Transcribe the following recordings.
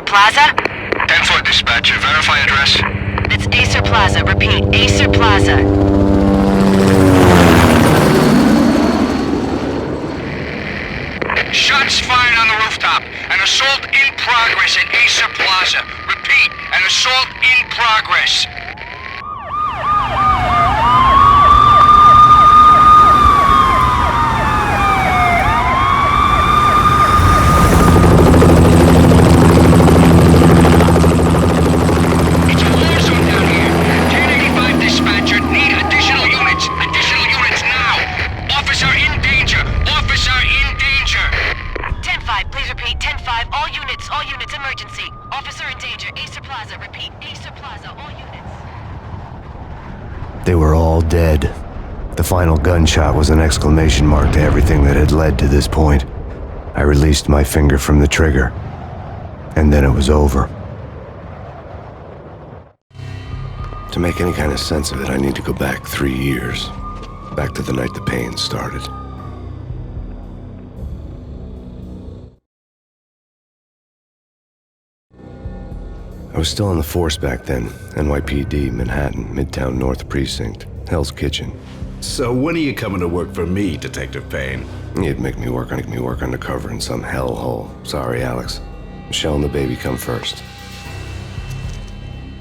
Plaza? 10-4 dispatcher. Verify address. It's Acer Plaza. Repeat, Acer Plaza. Shots fired on the rooftop. An assault in progress at Acer Plaza. Repeat, an assault in progress. It's a war zone down here. 1085 dispatcher. Need additional units. Additional units now. Officer in danger. Officer in danger. 10-5, please repeat. 10-5, all units, emergency. Officer in danger, Acer Plaza. Repeat, Acer Plaza, all units. They were all dead. The final gunshot was an exclamation mark to everything that had led to this point. I released my finger from the trigger, and then it was over. To make any kind of sense of it, I need to go back 3 years. Back to the night the pain started. I was still on the force back then. NYPD, Manhattan, Midtown North Precinct, Hell's Kitchen. So when are you coming to work for me, Detective Payne? You'd make me work undercover in some hellhole. Sorry, Alex. Michelle and the baby come first.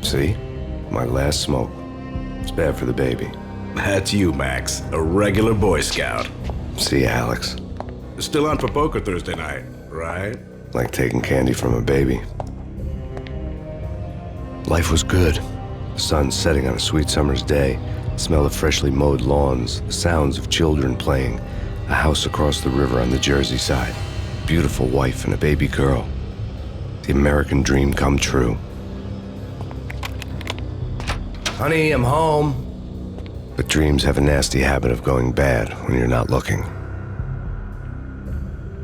See? My last smoke. It's bad for the baby. That's you, Max. A regular Boy Scout. See, Alex. Still on for poker Thursday night, right? Like taking candy from a baby. Life was good. The sun setting on a sweet summer's day, the smell of freshly mowed lawns, the sounds of children playing, a house across the river on the Jersey side, beautiful wife and a baby girl. The American dream come true. Honey, I'm home. But dreams have a nasty habit of going bad when you're not looking.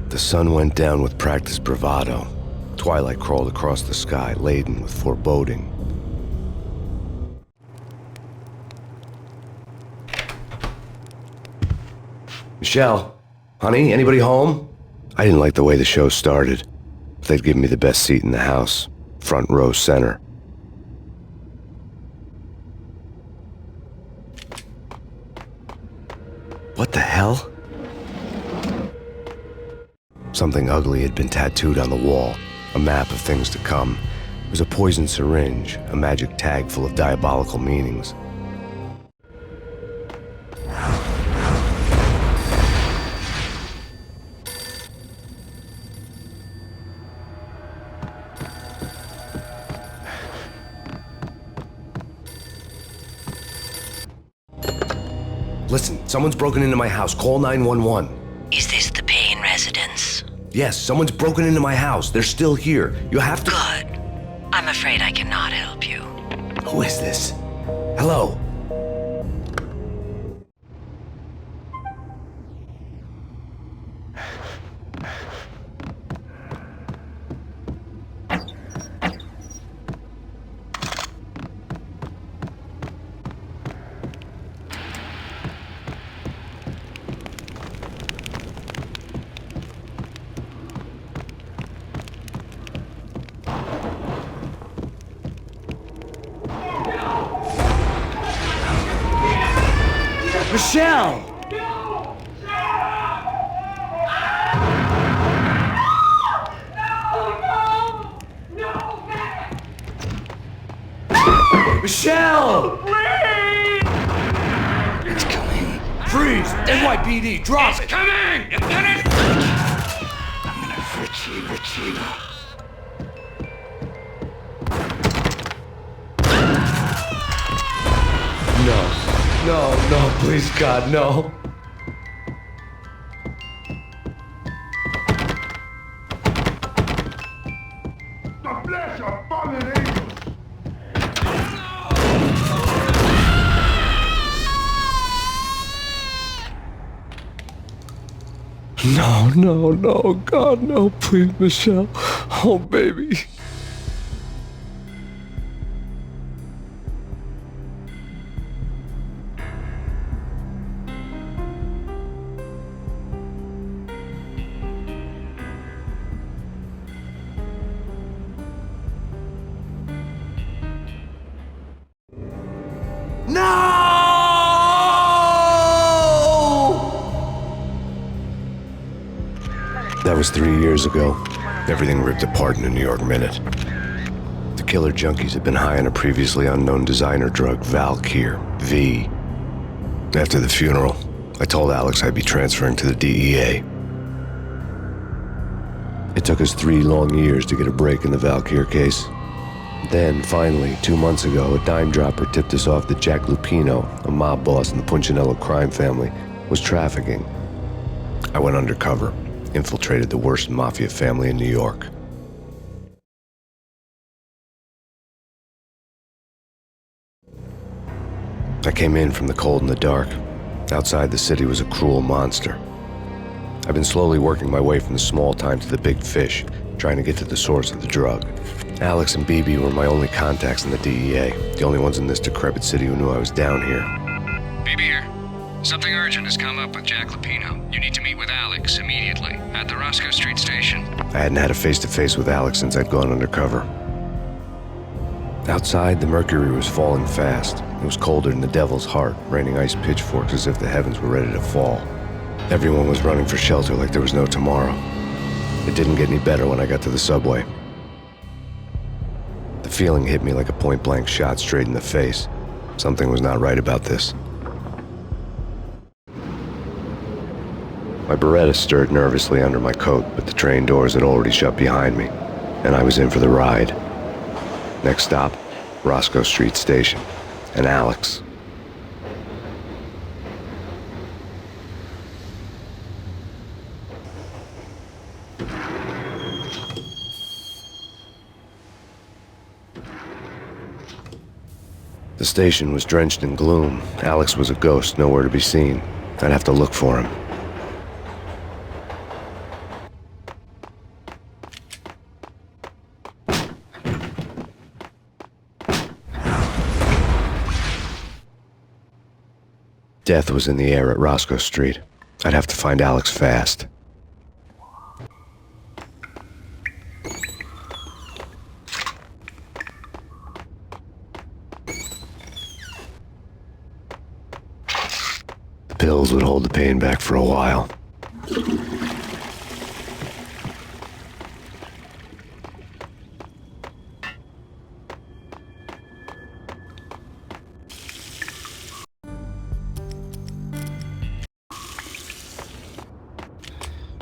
The sun went down with practiced bravado. Twilight crawled across the sky, laden with foreboding. Michelle, honey, anybody home? I didn't like the way the show started. They'd given me the best seat in the house, front row center. What the hell? Something ugly had been tattooed on the wall, a map of things to come. It was a poison syringe, a magic tag full of diabolical meanings. Listen, someone's broken into my house. Call 911. Is this the Payne residence? Yes, someone's broken into my house. They're still here. You have to... Good. I'm afraid I cannot help you. Who is this? Hello? Michelle! Michelle! Please! It's coming. Freeze! NYPD, drop it! Coming! You get it? I'm gonna hurt you. No, please, God, no. The flesh of fallen angels! No, God, no, please, Michelle. Oh, baby. That was 3 years ago. Everything ripped apart in a New York minute. The killer junkies had been high on a previously unknown designer drug, Valkyr, V. After the funeral, I told Alex I'd be transferring to the DEA. It took us 3 long years to get a break in the Valkyr case. Then, finally, 2 months ago, a dime dropper tipped us off that Jack Lupino, a mob boss in the Punchinello crime family, was trafficking. I went undercover, infiltrated the worst mafia family in New York. I came in from the cold and the dark. Outside the city was a cruel monster. I've been slowly working my way from the small time to the big fish, trying to get to the source of the drug. Alex and BB were my only contacts in the DEA, the only ones in this decrepit city who knew I was down here. BB here. Something urgent has come up with Jack Lupino. You need to meet with Alex immediately at the Roscoe Street station. I hadn't had a face-to-face with Alex since I'd gone undercover. Outside, the mercury was falling fast. It was colder than the devil's heart, raining ice pitchforks as if the heavens were ready to fall. Everyone was running for shelter like there was no tomorrow. It didn't get any better when I got to the subway. The feeling hit me like a point-blank shot straight in the face. Something was not right about this. My Beretta stirred nervously under my coat, but the train doors had already shut behind me, and I was in for the ride. Next stop, Roscoe Street Station, and Alex. The station was drenched in gloom. Alex was a ghost, nowhere to be seen. I'd have to look for him. Death was in the air at Roscoe Street. I'd have to find Alex fast. The pills would hold the pain back for a while.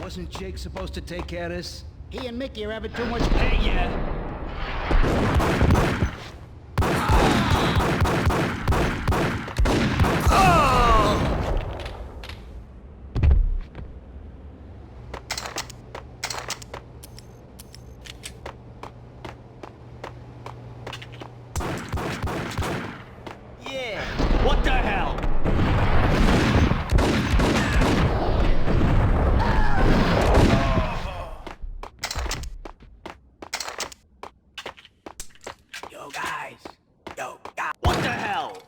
Wasn't Jake supposed to take care of this? He and Mickey are having too much. Hey, yeah. Yeah. What the hell? What the hell?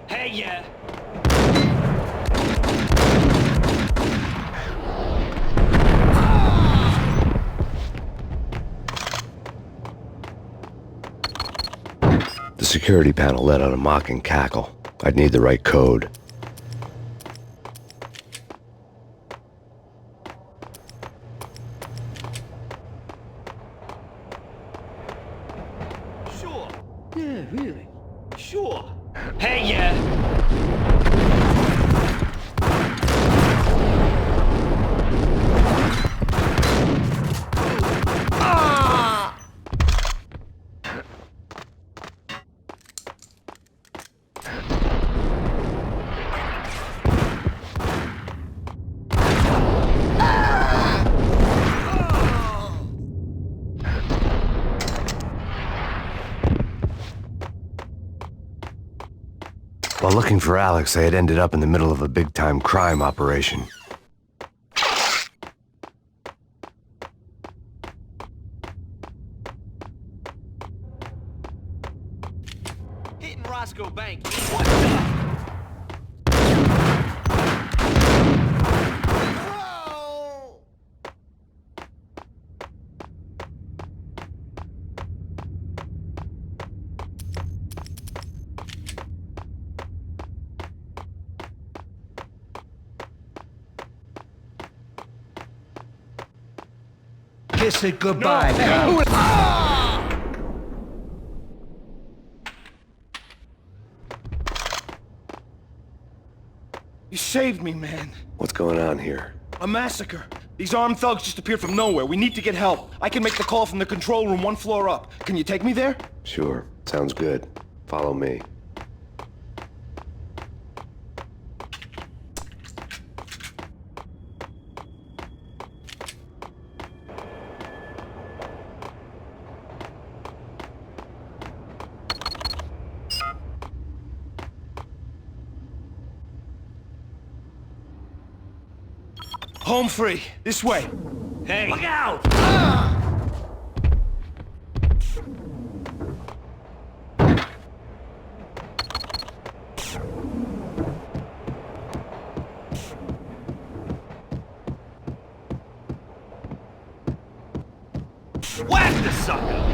Hey, yeah. The security panel let out a mocking cackle. I'd need the right code. Sure. Yeah, really. Sure. Hey, yeah. While looking for Alex, I had ended up in the middle of a big-time crime operation. Roscoe Bank. What's up? Kiss it goodbye, pal. You saved me, man. What's going on here? A massacre. These armed thugs just appeared from nowhere. We need to get help. I can make the call from the control room 1 floor up. Can you take me there? Sure, sounds good. Follow me. Home free. This way. Hey! Look out! Whack the sucker!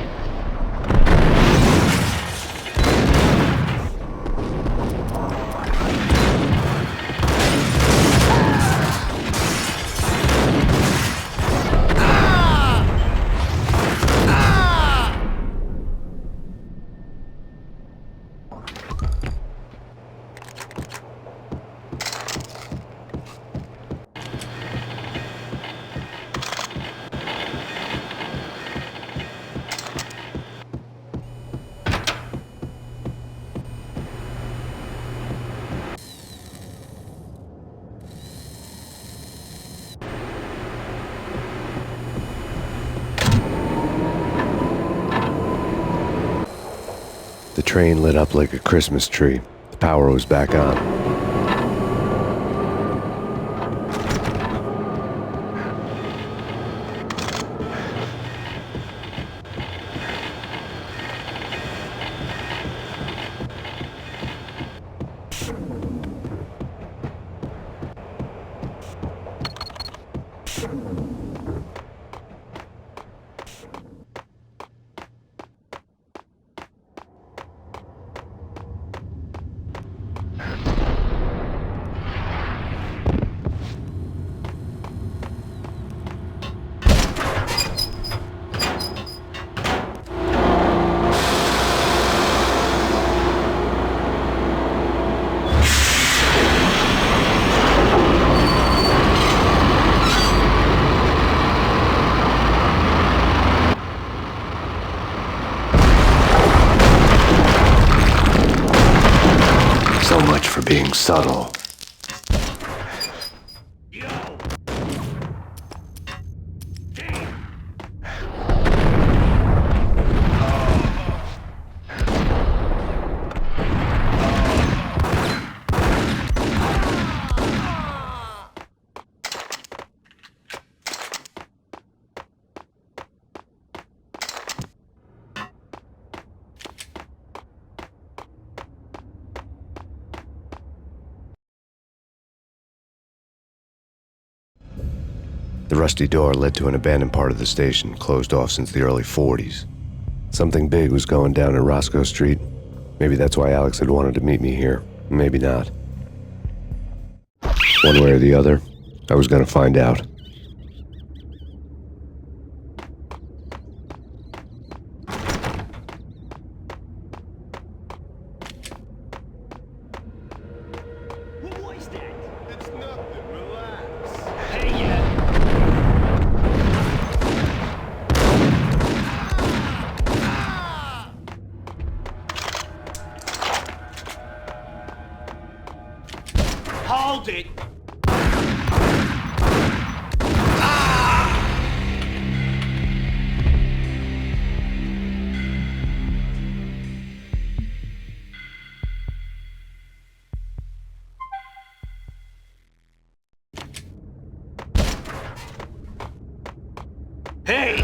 The train lit up like a Christmas tree. The power was back on. So much for being subtle. The rusty door led to an abandoned part of the station, closed off since the early 40s. Something big was going down at Roscoe Street. Maybe that's why Alex had wanted to meet me here. Maybe not. One way or the other, I was gonna find out. What was that? It's nothing. Relax. Hey, yeah! Hold it! Hey!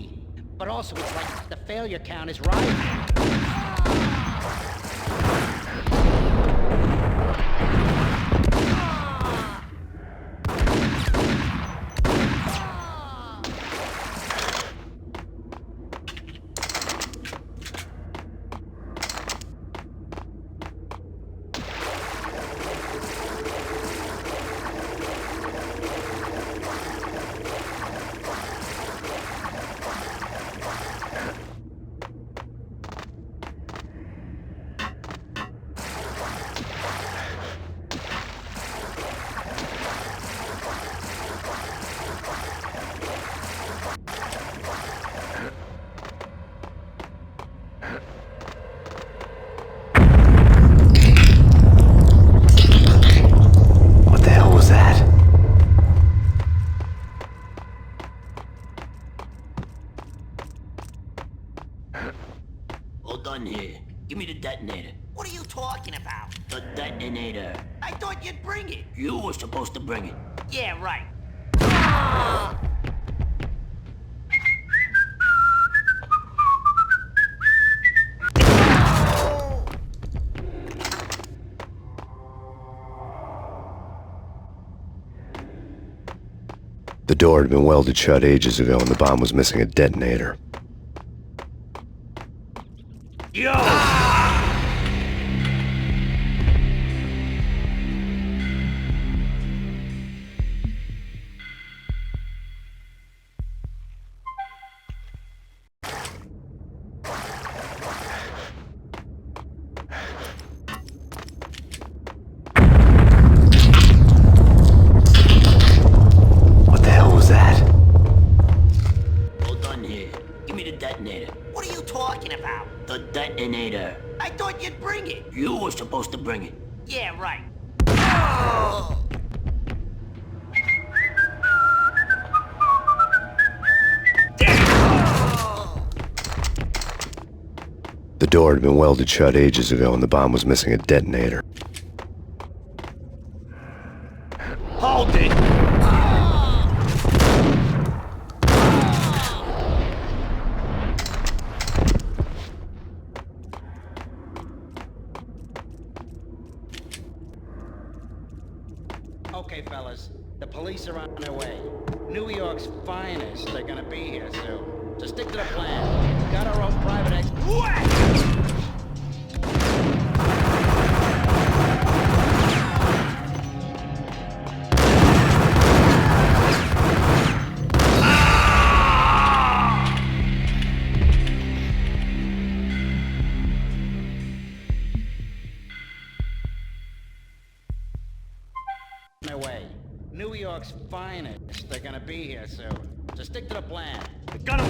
easy. But also, it's like the failure count is rising. What the hell was that? All done here. Give me the detonator. What are you talking about? The detonator. I thought you'd bring it. You were supposed to bring it. Yeah, right. The door had been welded shut ages ago and the bomb was missing a detonator. Yo! What the hell was that? All done here. Give me the detonator. What are you talking about? The detonator. I thought you'd bring it. You were supposed to bring it. Yeah, right. The door had been welded shut ages ago and the bomb was missing a detonator. Hold it! Okay, fellas. The police are on their way. New York's finest. They're gonna be here soon. So stick to the plan. We've got our own private ex... their way. New York's finest. They're gonna be here soon. So stick to the plan. Got him!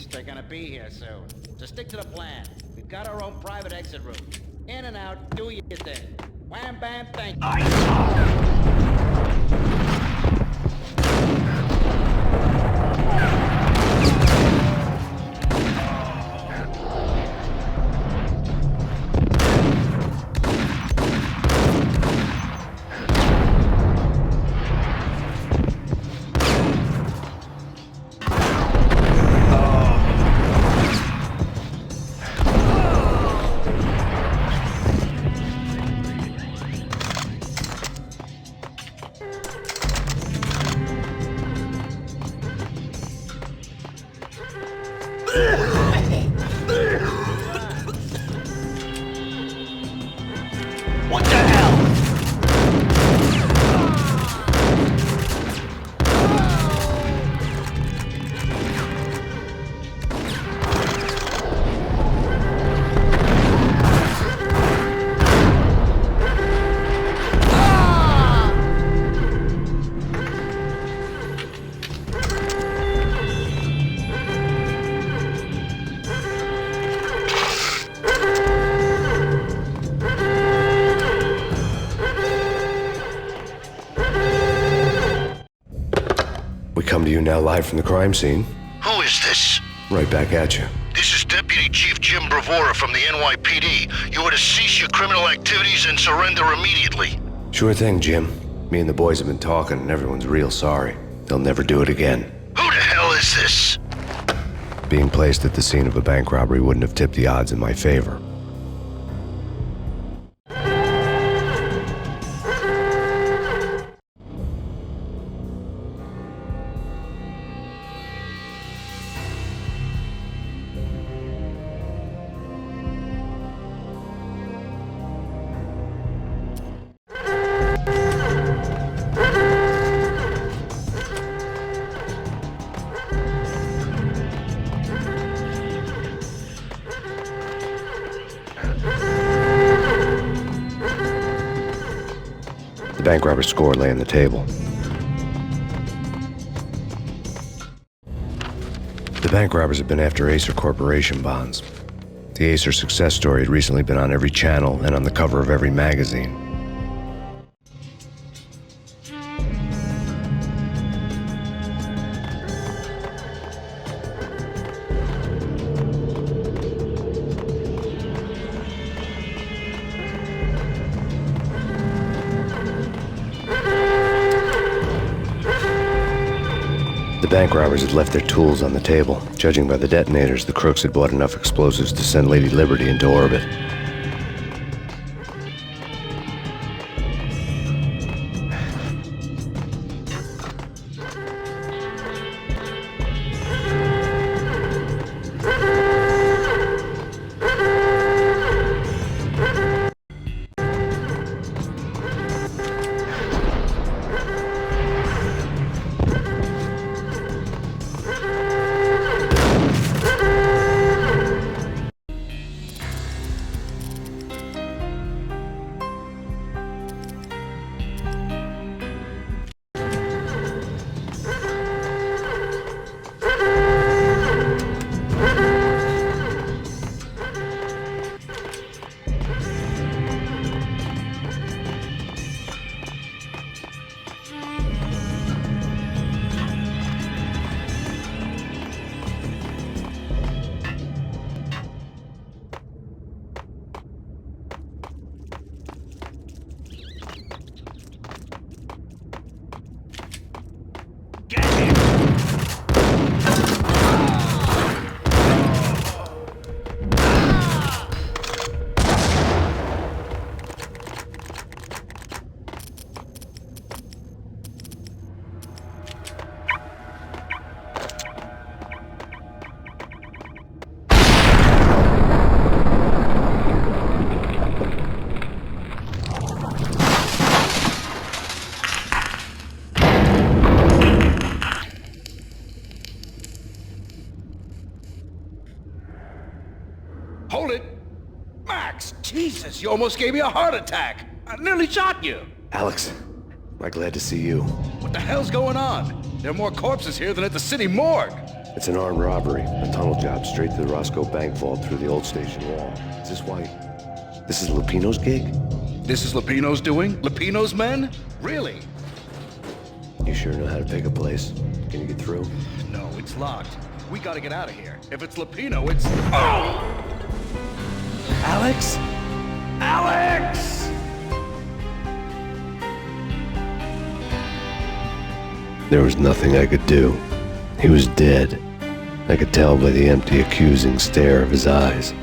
They're gonna be here soon. So stick to the plan. We've got our own private exit route. In and out, do your thing. Wham bam, thank you. What the hell? We come to you now live from the crime scene. Who is this? Right back at you. This is Deputy Chief Jim Bravura from the NYPD. You are to cease your criminal activities and surrender immediately. Sure thing, Jim. Me and the boys have been talking, and everyone's real sorry. They'll never do it again. Who the hell is this? Being placed at the scene of a bank robbery wouldn't have tipped the odds in my favor. The bank robber's score lay on the table. The bank robbers had been after Acer Corporation bonds. The Acer success story had recently been on every channel and on the cover of every magazine. The bank robbers had left their tools on the table. Judging by the detonators, the crooks had bought enough explosives to send Lady Liberty into orbit. Hold it! Max! Jesus, you almost gave me a heart attack! I nearly shot you! Alex, am I glad to see you. What the hell's going on? There are more corpses here than at the city morgue! It's an armed robbery, a tunnel job straight to the Roscoe Bank vault through the old station wall. Is this why... This is Lupino's gig? This is Lupino's doing? Lupino's men? Really? You sure know how to pick a place. Can you get through? No, it's locked. We gotta get out of here. If it's Lupino, it's... Oh! Alex? Alex! There was nothing I could do. He was dead. I could tell by the empty, accusing stare of his eyes.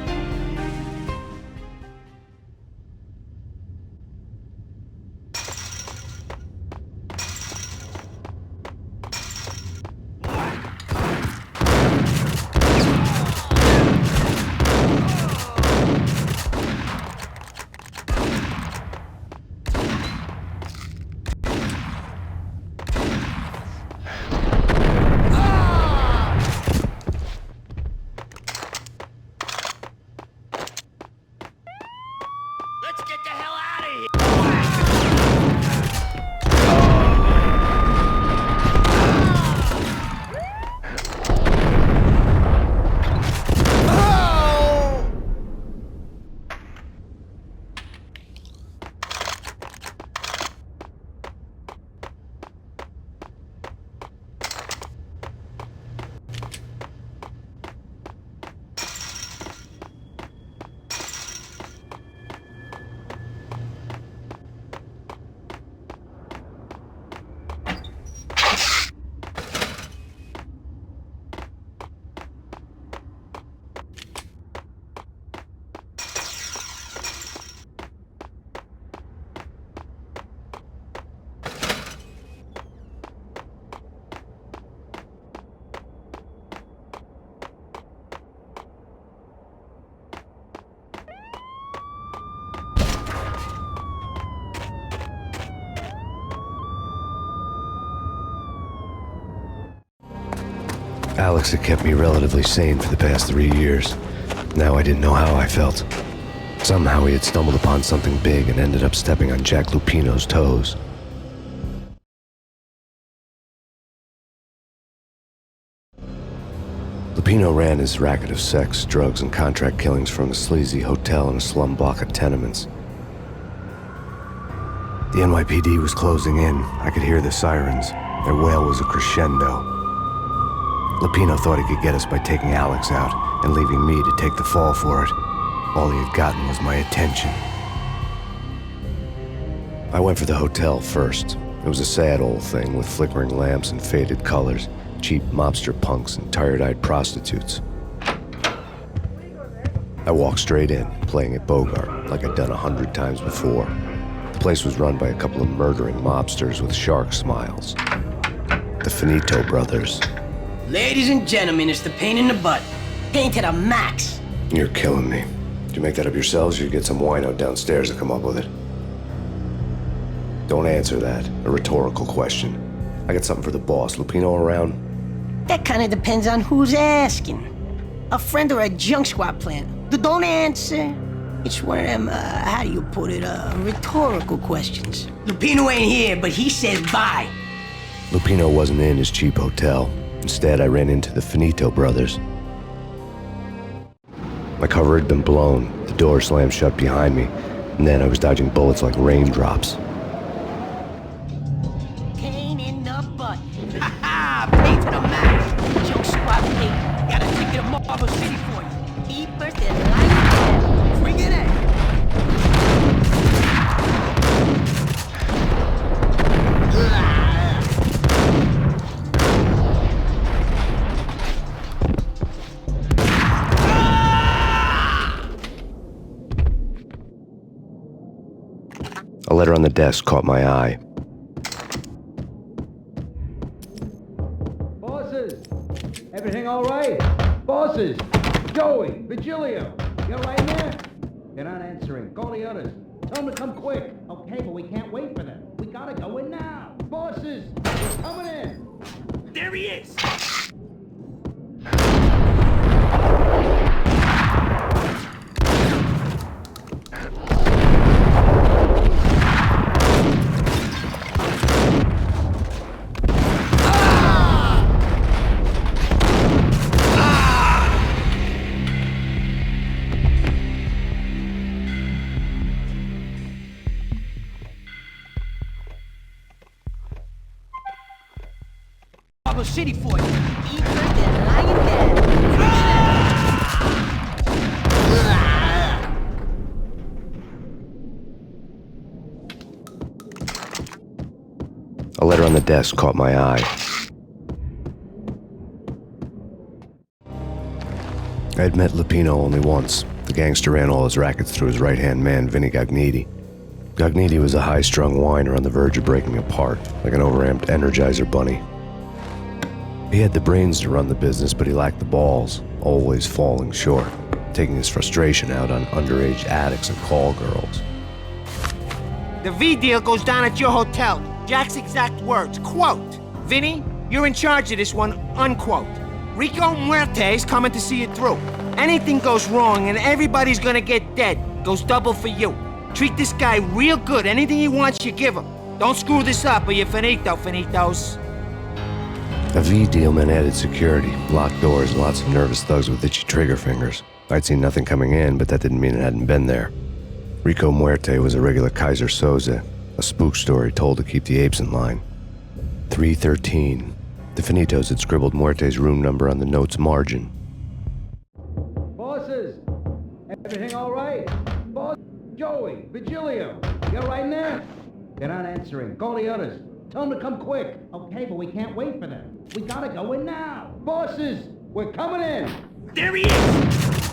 Alex had kept me relatively sane for the past 3 years. Now I didn't know how I felt. Somehow he had stumbled upon something big and ended up stepping on Jack Lupino's toes. Lupino ran his racket of sex, drugs, and contract killings from a sleazy hotel in a slum block of tenements. The NYPD was closing in. I could hear the sirens. Their wail was a crescendo. Lupino thought he could get us by taking Alex out and leaving me to take the fall for it. All he had gotten was my attention. I went for the hotel first. It was a sad old thing with flickering lamps and faded colors, cheap mobster punks and tired-eyed prostitutes. I walked straight in, playing at Bogart like I'd done 100 times before. The place was run by a couple of murdering mobsters with shark smiles. The Finito brothers. Ladies and gentlemen, it's the pain in the butt. Pain to the max. You're killing me. Did you make that up yourselves or you get some wino downstairs to come up with it? Don't answer that. A rhetorical question. I got something for the boss. Lupino around? That kind of depends on who's asking. A friend or a junk squad plan. Don't answer. It's one of them, how do you put it, rhetorical questions. Lupino ain't here, but he says bye. Lupino wasn't in his cheap hotel. Instead, I ran into the Finito brothers. My cover had been blown, the door slammed shut behind me, and then I was dodging bullets like raindrops. Pain in the butt. Ha ha! Pain to the max. Junk squad pain. Got a ticket to Marble City for you. Keepers and life. Bring it in. A letter on the desk caught my eye. Bosses! Everything all right? Bosses! Joey! Vigilio! You right there? They're not answering. Call the others. Tell them to come quick. Okay, but we can't wait for them. We gotta go in now. Bosses! We're coming in! There he is! Marble City for you. Keepers and lying down. A letter on the desk caught my eye. I had met Lupino only once. The gangster ran all his rackets through his right-hand man, Vinny Gagniti. Gagniti was a high-strung whiner on the verge of breaking apart, like an overamped Energizer bunny. He had the brains to run the business, but he lacked the balls, always falling short, taking his frustration out on underage addicts and call girls. The V deal goes down at your hotel. Jack's exact words, quote, "Vinny, you're in charge of this one," unquote. Rico Muerte's coming to see it through. Anything goes wrong and everybody's gonna get dead, goes double for you. Treat this guy real good. Anything he wants, you give him. Don't screw this up or you're finito, finitos. A V deal meant added security, locked doors, and lots of nervous thugs with itchy trigger fingers. I'd seen nothing coming in, but that didn't mean it hadn't been there. Rico Muerte was a regular Kaiser Soze, a spook story told to keep the apes in line. 313. The Finitos had scribbled Muerte's room number on the note's margin. Bosses! Everything all right? Boss? Joey! Vigilio! You right in there? They're not answering. Call the others. Tell them to come quick. Okay, but we can't wait for them. We gotta go in now. Bosses! We're coming in! There he is!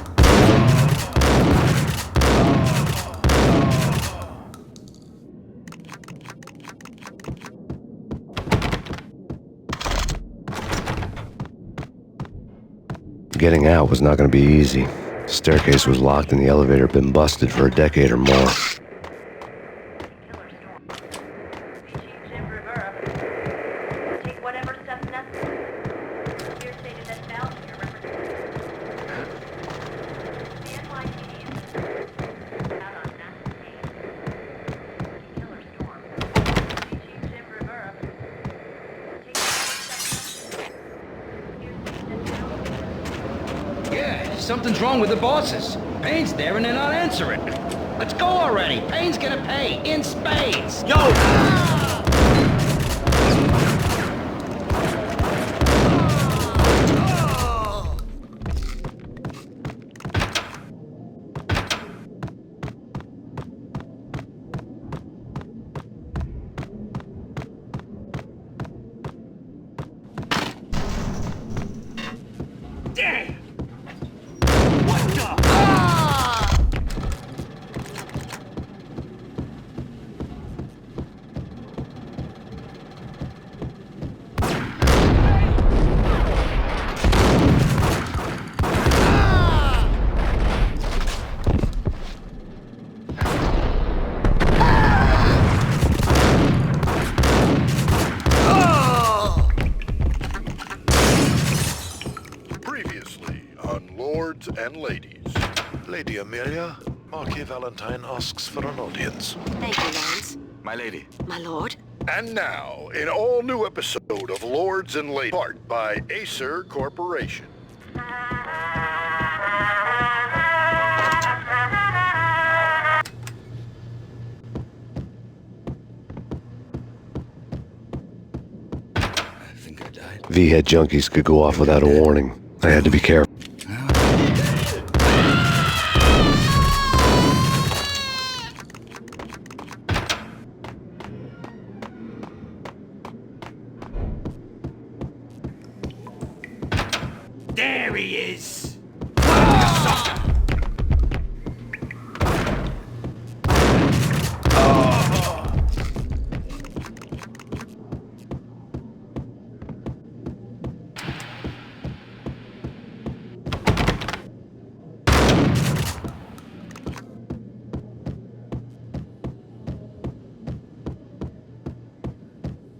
Getting out was not going to be easy. The staircase was locked and the elevator had been busted for a decade or more. Something's wrong with the bosses. Payne's there and they're not answering. Let's go already. Payne's gonna pay in spades. Yo! Damn! What the? Previously on Lords and Ladies. Lady Amelia, Marquis Valentine asks for an audience. Thank you, Lawrence. My lady. My lord. And now, an all-new episode of Lords and Ladies, part by Acer Corporation. I think I died. V-head junkies could go off without a warning. I had to be careful. There he is!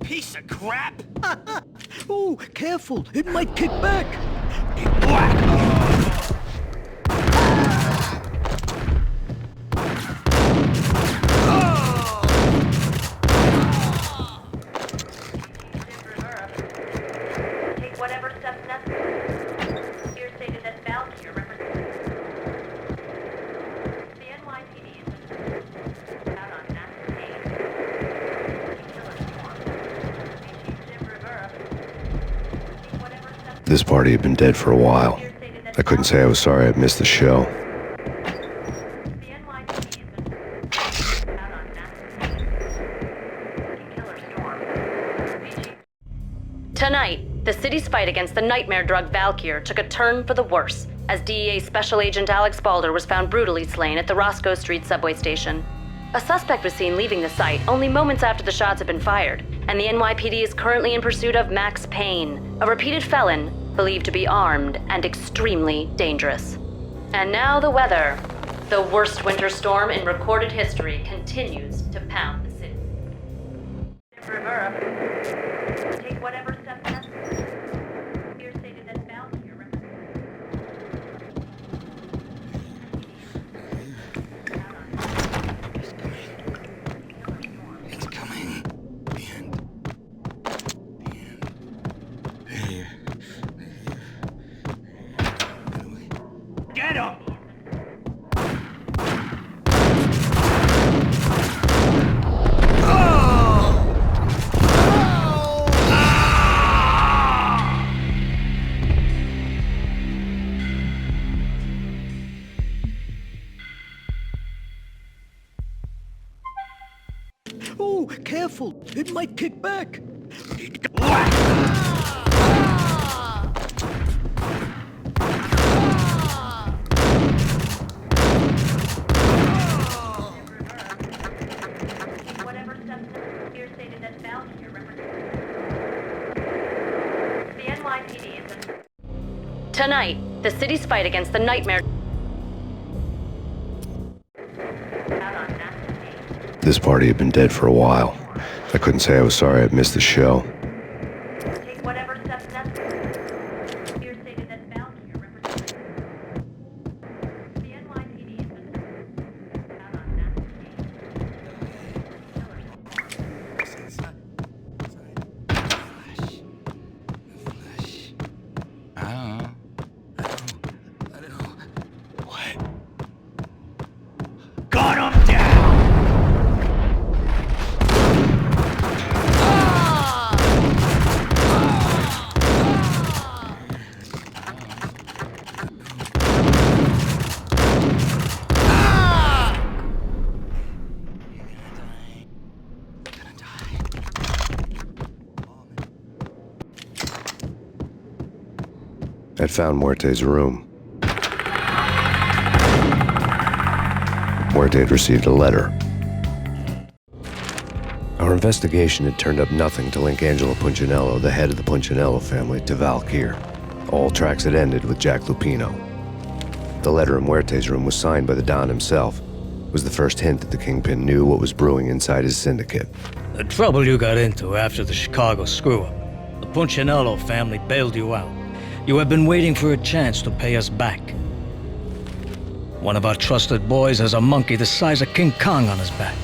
Piece of crap! Ooh, careful. It might kick back. Whack! Take whatever steps necessary. Here stated that Valkyrie represents the NYPD is out on Max Payne. Killer Storm. Chief Jim Rivera. Take whatever steps. This party had been dead for a while. I couldn't say I was sorry I'd missed the show. The NYPD is out on Max Payne. Killer Storm. Tonight, the city's fight against the nightmare drug Valkyr took a turn for the worse, as DEA Special Agent Alex Balder was found brutally slain at the Roscoe Street subway station. A suspect was seen leaving the site only moments after the shots had been fired, and the NYPD is currently in pursuit of Max Payne, a repeated felon believed to be armed and extremely dangerous. And now the weather. The worst winter storm in recorded history continues to pound the city. Take whatever steps necessary. Here stated that Valkyr represents. It's coming. The end. Here. Get him! Ooh, careful. It might kick back. Whatever steps here stated that Valkyr represents. The NYPD is in. Tonight, the city's fight against the nightmare. Out on Max Payne. This party had been dead for a while. I couldn't say I was sorry I'd missed the show. Take whatever steps necessary. Here stated that Valkyr represents. The NYPD is in. Out on Max I don't know. I'd found Muerte's room. Muerte had received a letter. Our investigation had turned up nothing to link Angelo Punchinello, the head of the Punchinello family, to Valkyr. All tracks had ended with Jack Lupino. The letter in Muerte's room was signed by the Don himself. It was the first hint that the Kingpin knew what was brewing inside his syndicate. The trouble you got into after the Chicago screw-up. The Punchinello family bailed you out. You have been waiting for a chance to pay us back. One of our trusted boys has a monkey the size of King Kong on his back.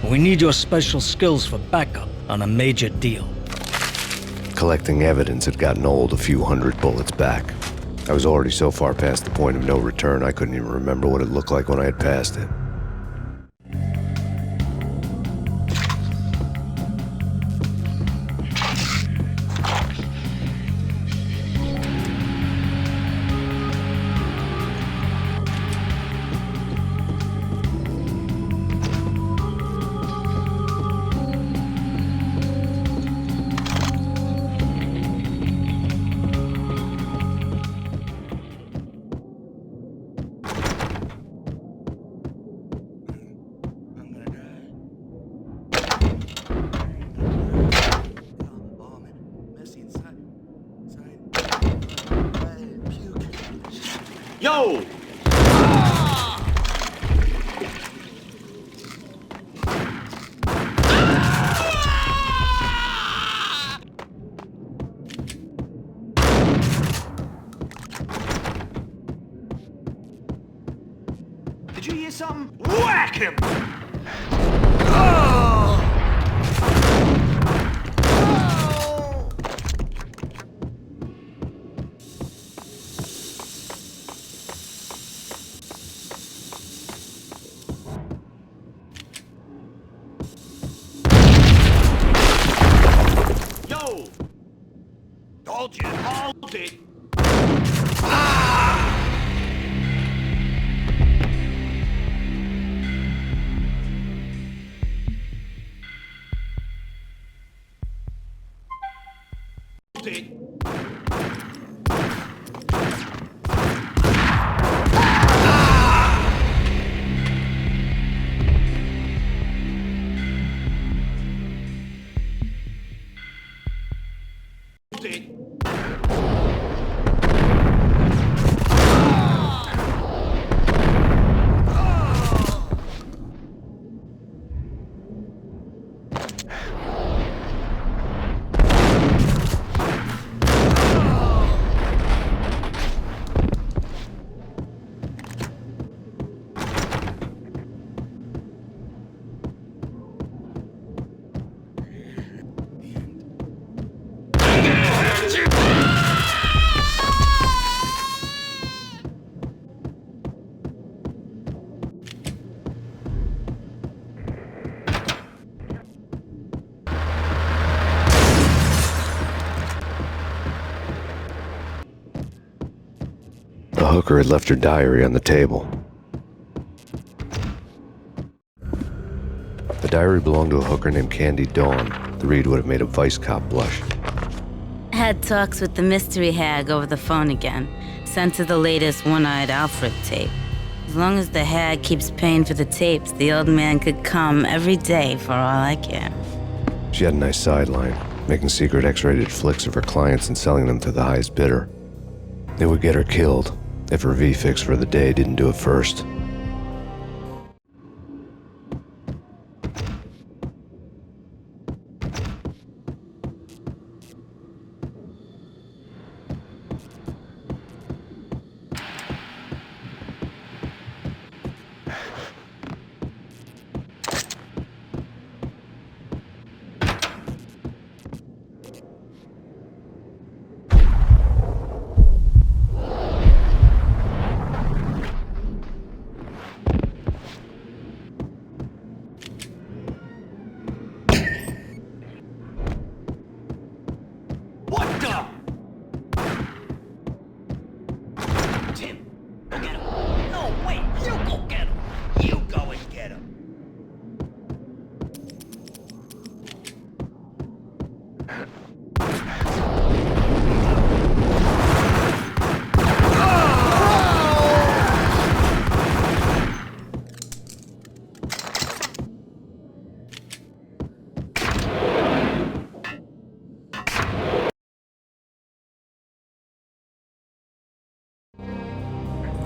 We need your special skills for backup on a major deal. Collecting evidence had gotten old a few hundred bullets back. I was already so far past the point of no return, I couldn't even remember what it looked like when I had passed it. Yo! Did you hear something? Whack him! Hold it! Hold it! The hooker had left her diary on the table. The diary belonged to a hooker named Candy Dawn. The read would have made a vice cop blush. Had talks with the mystery hag over the phone again. Sent her the latest One-Eyed Alfred tape. As long as the hag keeps paying for the tapes, the old man could come every day for all I care. She had a nice sideline, making secret X-rated flicks of her clients and selling them to the highest bidder. They would get her killed if her V-fix for the day didn't do it first.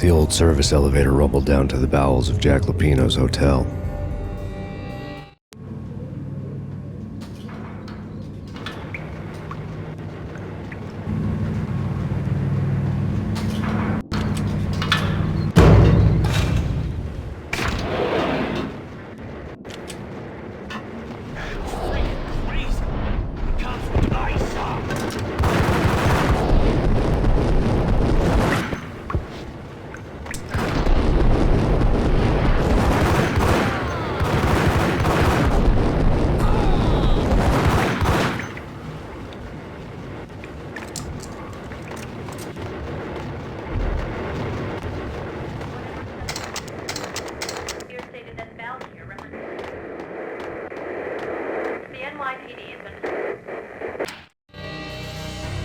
The old service elevator rumbled down to the bowels of Jack Lupino's hotel.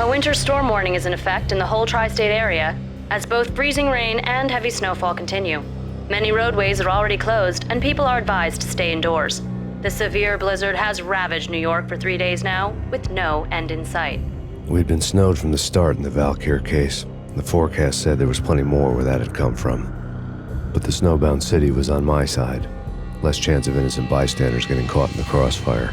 A winter storm warning is in effect in the whole tri-state area, as both freezing rain and heavy snowfall continue. Many roadways are already closed, and people are advised to stay indoors. The severe blizzard has ravaged New York for 3 days now, with no end in sight. We'd been snowed from the start in the Valkyr case. The forecast said there was plenty more where that had come from. But the snowbound city was on my side. Less chance of innocent bystanders getting caught in the crossfire.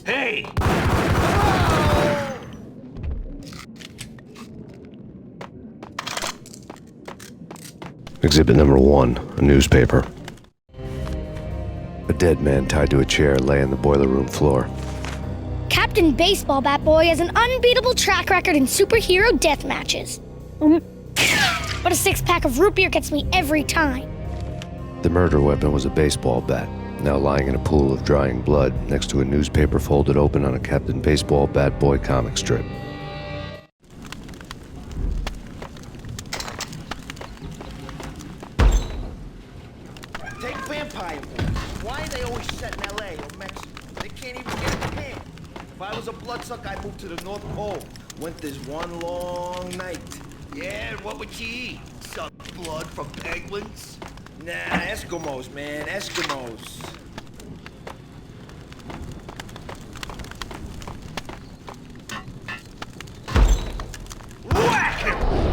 Hey! Exhibit number 1, a newspaper. A dead man tied to a chair lay on the boiler room floor. Captain Baseball Bat Boy has an unbeatable track record in superhero death matches. But a 6-pack of root beer gets me every time. The murder weapon was a baseball bat, now lying in a pool of drying blood next to a newspaper folded open on a Captain Baseball Bat Boy comic strip. Take vampire movies. Why are they always set in LA or Mexico? was a bloodsucker, I moved to the North Pole. Winter's one long night. Yeah, and what would you eat? Suck blood from penguins? Nah, Eskimos, man, Eskimos. Whack him!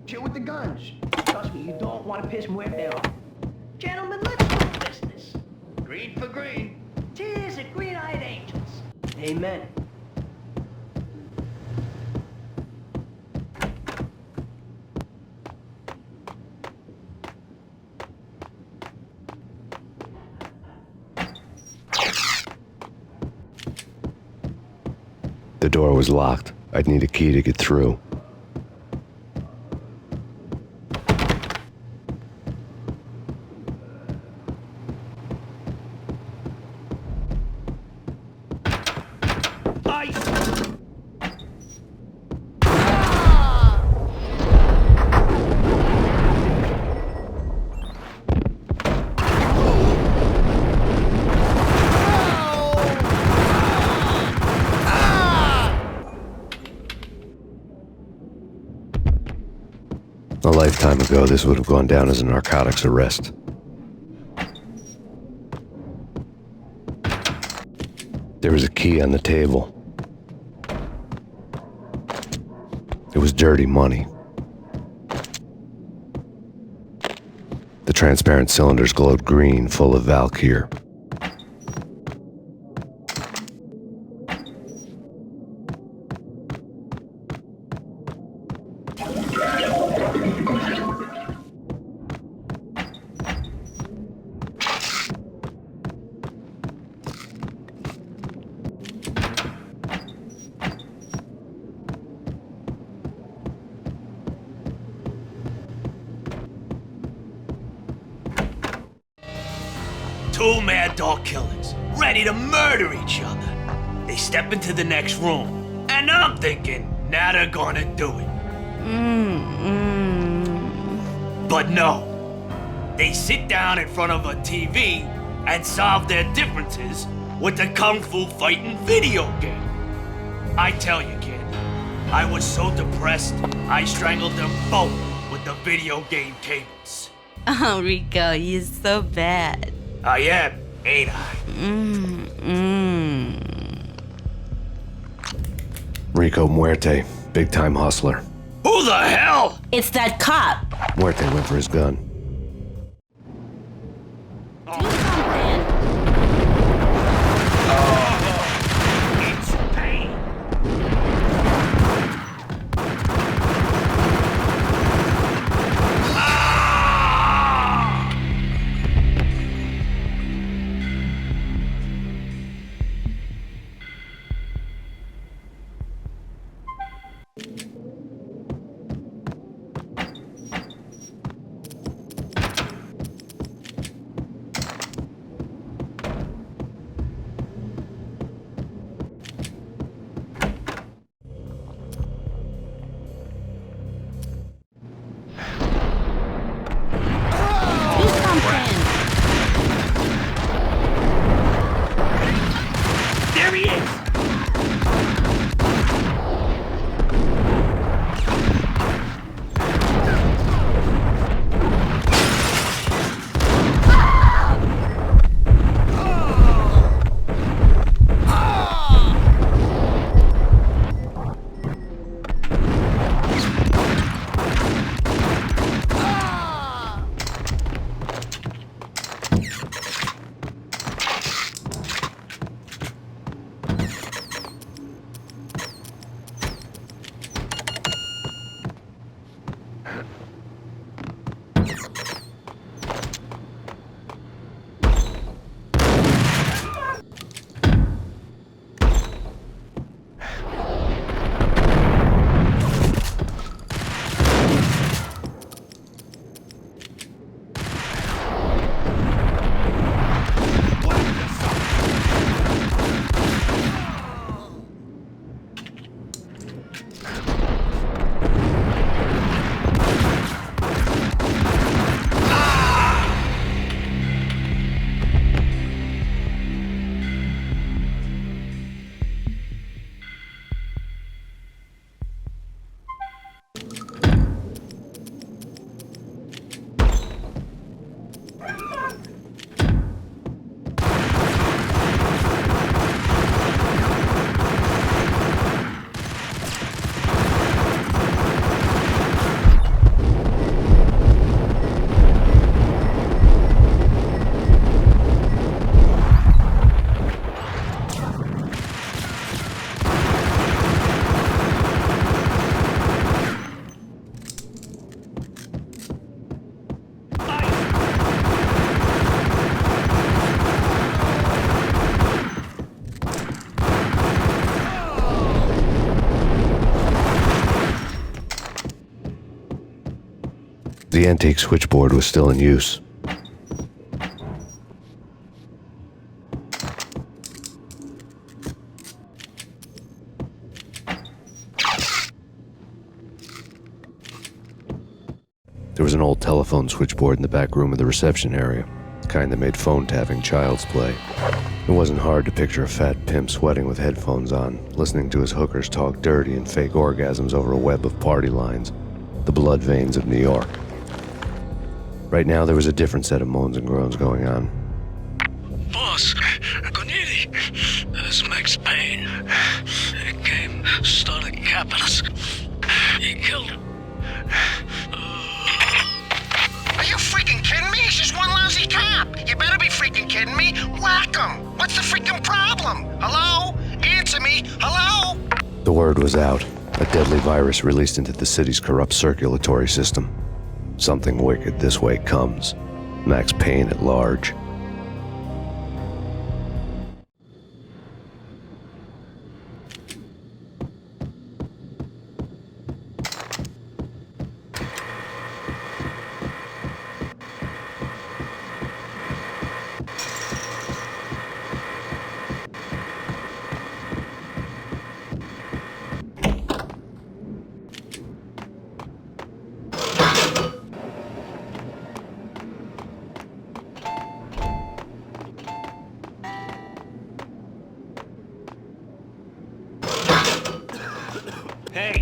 Chill with the guns. Trust me, you don't want to piss Muerte off. Gentlemen, let's do business. Green for green. Tears of green-eyed angels. Amen. The door was locked. I'd need a key to get through. A lifetime ago, this would have gone down as a narcotics arrest. There was a key on the table. It was dirty money. The transparent cylinders glowed green, full of Valkyr. Two mad dog killers, ready to murder each other. They step into the next room, and I'm thinking, now they're gonna do it. But no. They sit down in front of a TV and solve their differences with the kung fu fighting video game. I tell you, kid, I was so depressed, I strangled them both with the video game cables. Oh, Rico, you're so bad. I am, ain't I? Rico Muerte, big-time hustler. Who the hell? It's that cop. Muerte went for his gun. Do something. It's Payne. The antique switchboard was still in use. There was an old telephone switchboard in the back room of the reception area, the kind that made phone tapping child's play. It wasn't hard to picture a fat pimp sweating with headphones on, listening to his hookers talk dirty and fake orgasms over a web of party lines, the blood veins of New York. Right now, there was a different set of moans and groans going on. Boss, Cornelia, that's Max Payne. He came, started capping us. He killed him. Are you freaking kidding me? He's just one lousy cop. You better be freaking kidding me. Whack him. What's the freaking problem? Hello? Answer me. Hello? The word was out. A deadly virus released into the city's corrupt circulatory system. Something wicked this way comes. Max Payne at large. Hey!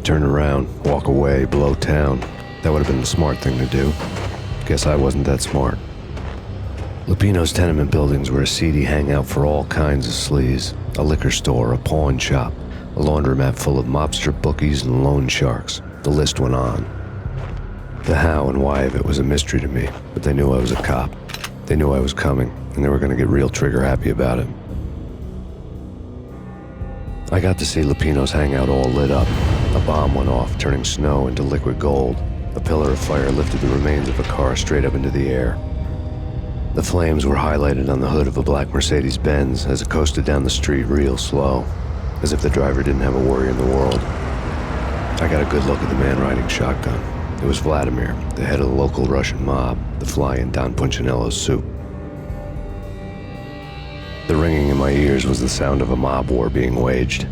Turn around, walk away, blow town. That would have been the smart thing to do. Guess I wasn't that smart. Lupino's tenement buildings were a seedy hangout for all kinds of sleaze. A liquor store, a pawn shop, a laundromat full of mobster bookies and loan sharks. The list went on. The how and why of it was a mystery to me, but they knew I was a cop. They knew I was coming, and they were going to get real trigger happy about it. I got to see Lupino's hangout all lit up. A bomb went off, turning snow into liquid gold. A pillar of fire lifted the remains of a car straight up into the air. The flames were highlighted on the hood of a black Mercedes-Benz as it coasted down the street real slow, as if the driver didn't have a worry in the world. I got a good look at the man riding shotgun. It was Vladimir, the head of the local Russian mob, the fly in Don Punchinello's soup. The ringing in my ears was the sound of a mob war being waged.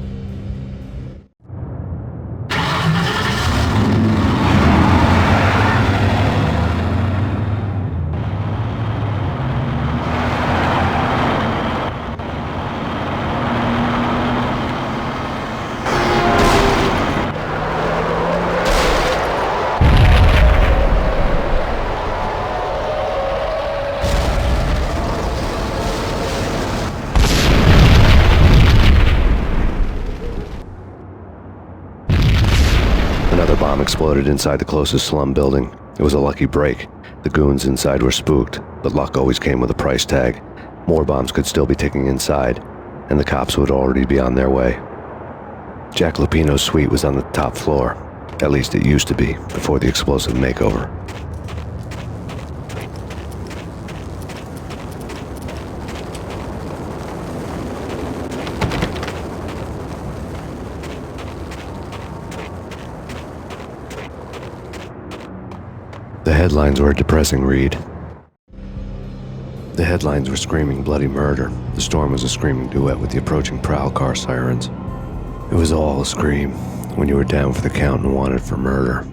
exploded inside the closest slum building. It was a lucky break. The goons inside were spooked, but luck always came with a price tag. More bombs could still be ticking inside, and the cops would already be on their way. Jack Lupino's suite was on the top floor. At least it used to be, before the explosive makeover. The headlines were a depressing read. The headlines were screaming bloody murder. The storm was a screaming duet with the approaching prowl car sirens. It was all a scream when you were down for the count and wanted for murder.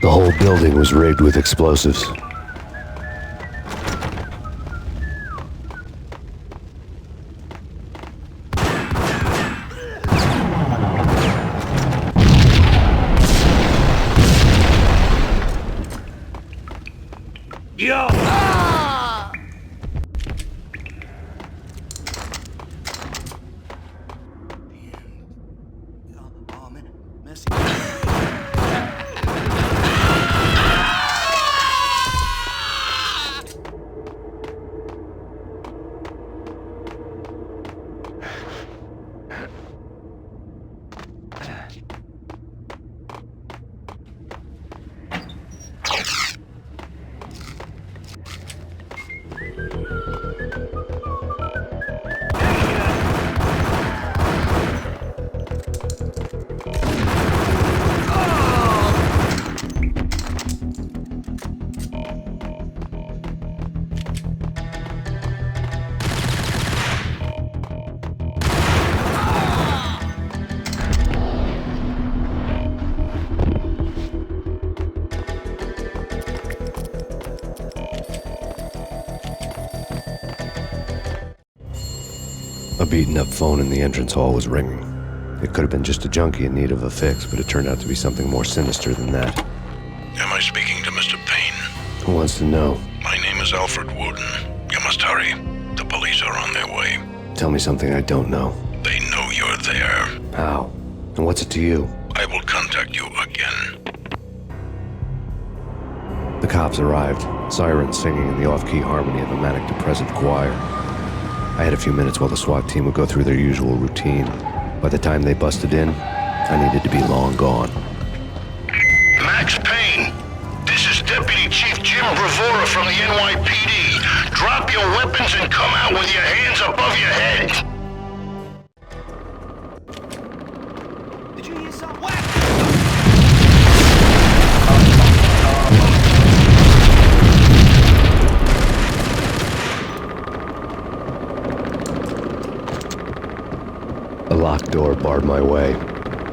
The whole building was rigged with explosives. Yo! A beaten-up phone in the entrance hall was ringing. It could have been just a junkie in need of a fix, but it turned out to be something more sinister than that. Am I speaking to Mr. Payne? Who wants to know? My name is Alfred Wooden. You must hurry. The police are on their way. Tell me something I don't know. They know you're there. How? And what's it to you? I will contact you again. The cops arrived, sirens singing in the off-key harmony of a manic-depressive choir. I had a few minutes while the SWAT team would go through their usual routine. By the time they busted in, I needed to be long gone. Max Payne, this is Deputy Chief Jim Bravura from the NYPD. Drop your weapons and come out with your hands above your head. Did you hear something? A locked door barred my way.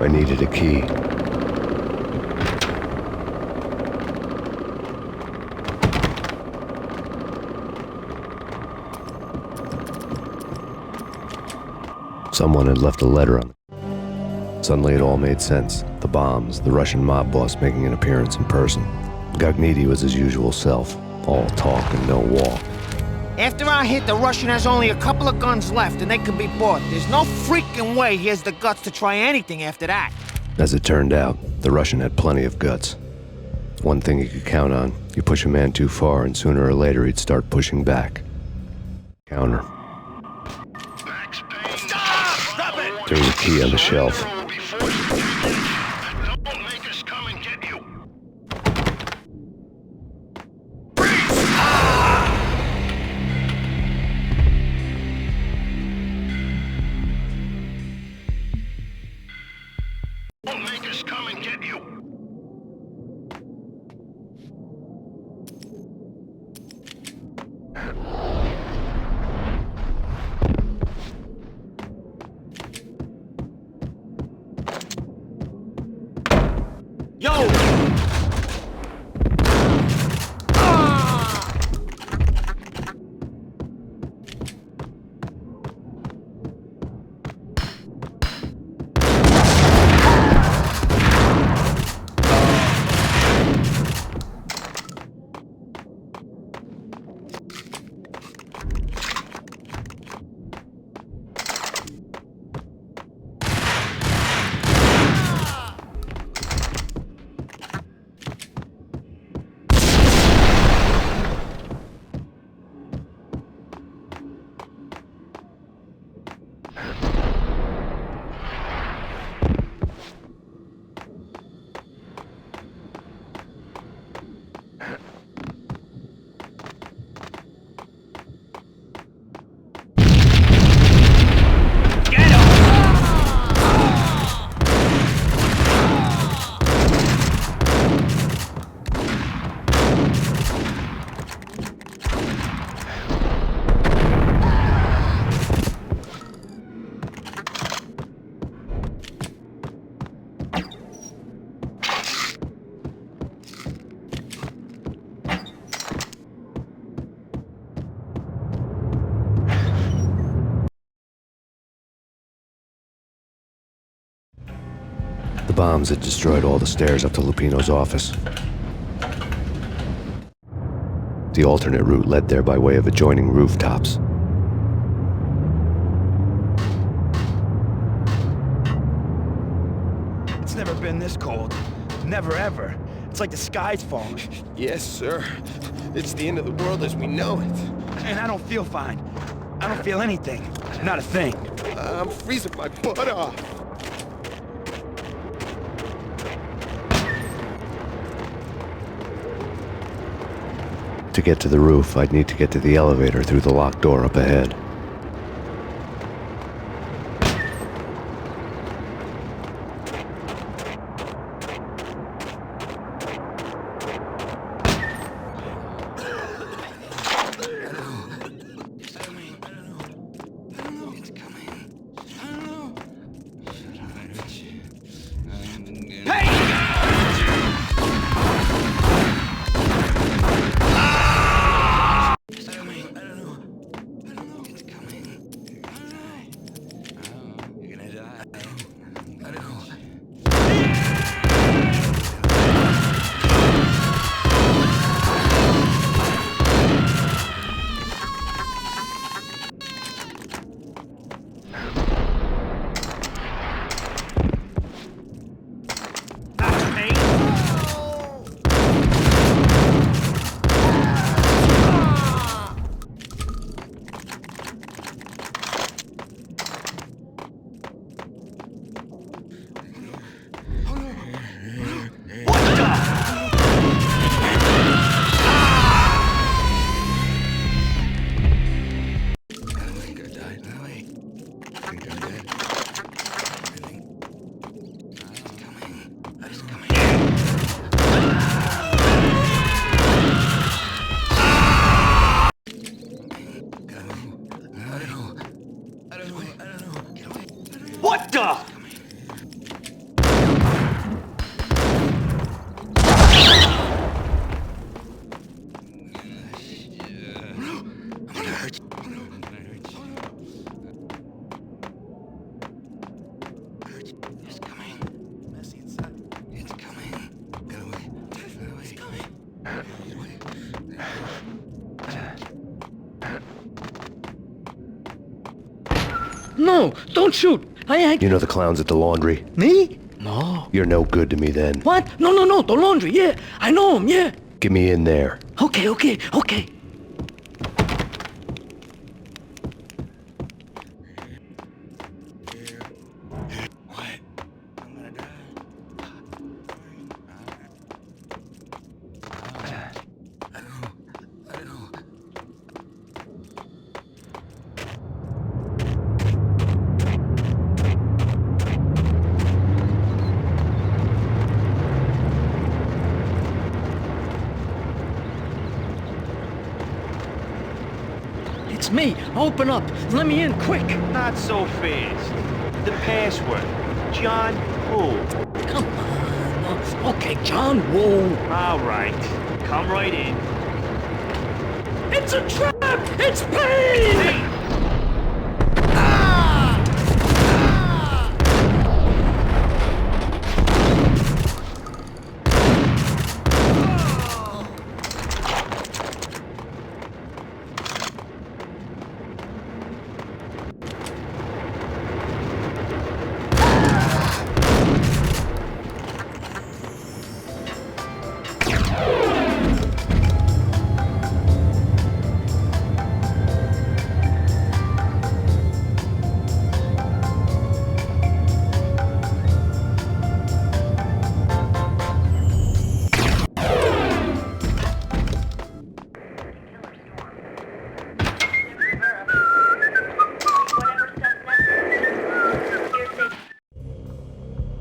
I needed a key. Someone had left a letter on it. Suddenly it all made sense. The bombs, the Russian mob boss making an appearance in person. Gognitti was his usual self, all talk and no walk. After our hit, the Russian has only a couple of guns left, and they can be bought. There's no freaking way he has the guts to try anything after that. As it turned out, the Russian had plenty of guts. One thing you could count on, you push a man too far, and sooner or later he'd start pushing back. Counter. Stop it! There was a key on the shelf. Don't make us come and get you. Don't make us come and get The bombs had destroyed all the stairs up to Lupino's office. The alternate route led there by way of adjoining rooftops. It's never been this cold. Never ever. It's like the sky's falling. Yes, sir. It's the end of the world as we know it. And I don't feel fine. I don't feel anything. Not a thing. I'm freezing my butt off. To get to the roof, I'd need to get to the elevator through the locked door up ahead. What the? No, don't shoot. I ain't... You know the clowns at the laundry? Me? No. You're no good to me then. What? No, the laundry, yeah. I know him, yeah. Get me in there. Okay. It's me. Open up. Let me in, quick. Not so fast. The password. John Woo. Come on. Okay, John Woo. All right. Come right in. It's a trap! It's Payne! Hey!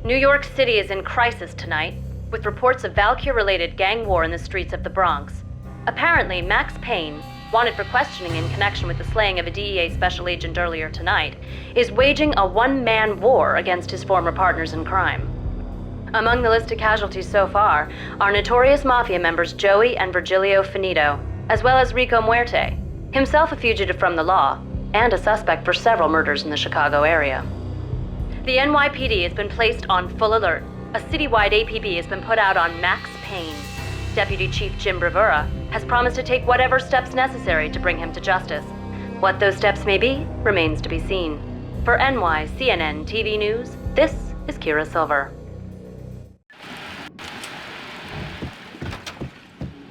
New York City is in crisis tonight, with reports of Valkyrie-related gang war in the streets of the Bronx. Apparently, Max Payne, wanted for questioning in connection with the slaying of a DEA special agent earlier tonight, is waging a one-man war against his former partners in crime. Among the listed casualties so far are notorious mafia members Joey and Virgilio Finito, as well as Rico Muerte, himself a fugitive from the law, and a suspect for several murders in the Chicago area. The NYPD has been placed on full alert, a citywide APB has been put out on Max Payne. Deputy Chief Jim Bravura has promised to take whatever steps necessary to bring him to justice. What those steps may be remains to be seen. For NYCNN TV News, this is Kira Silver.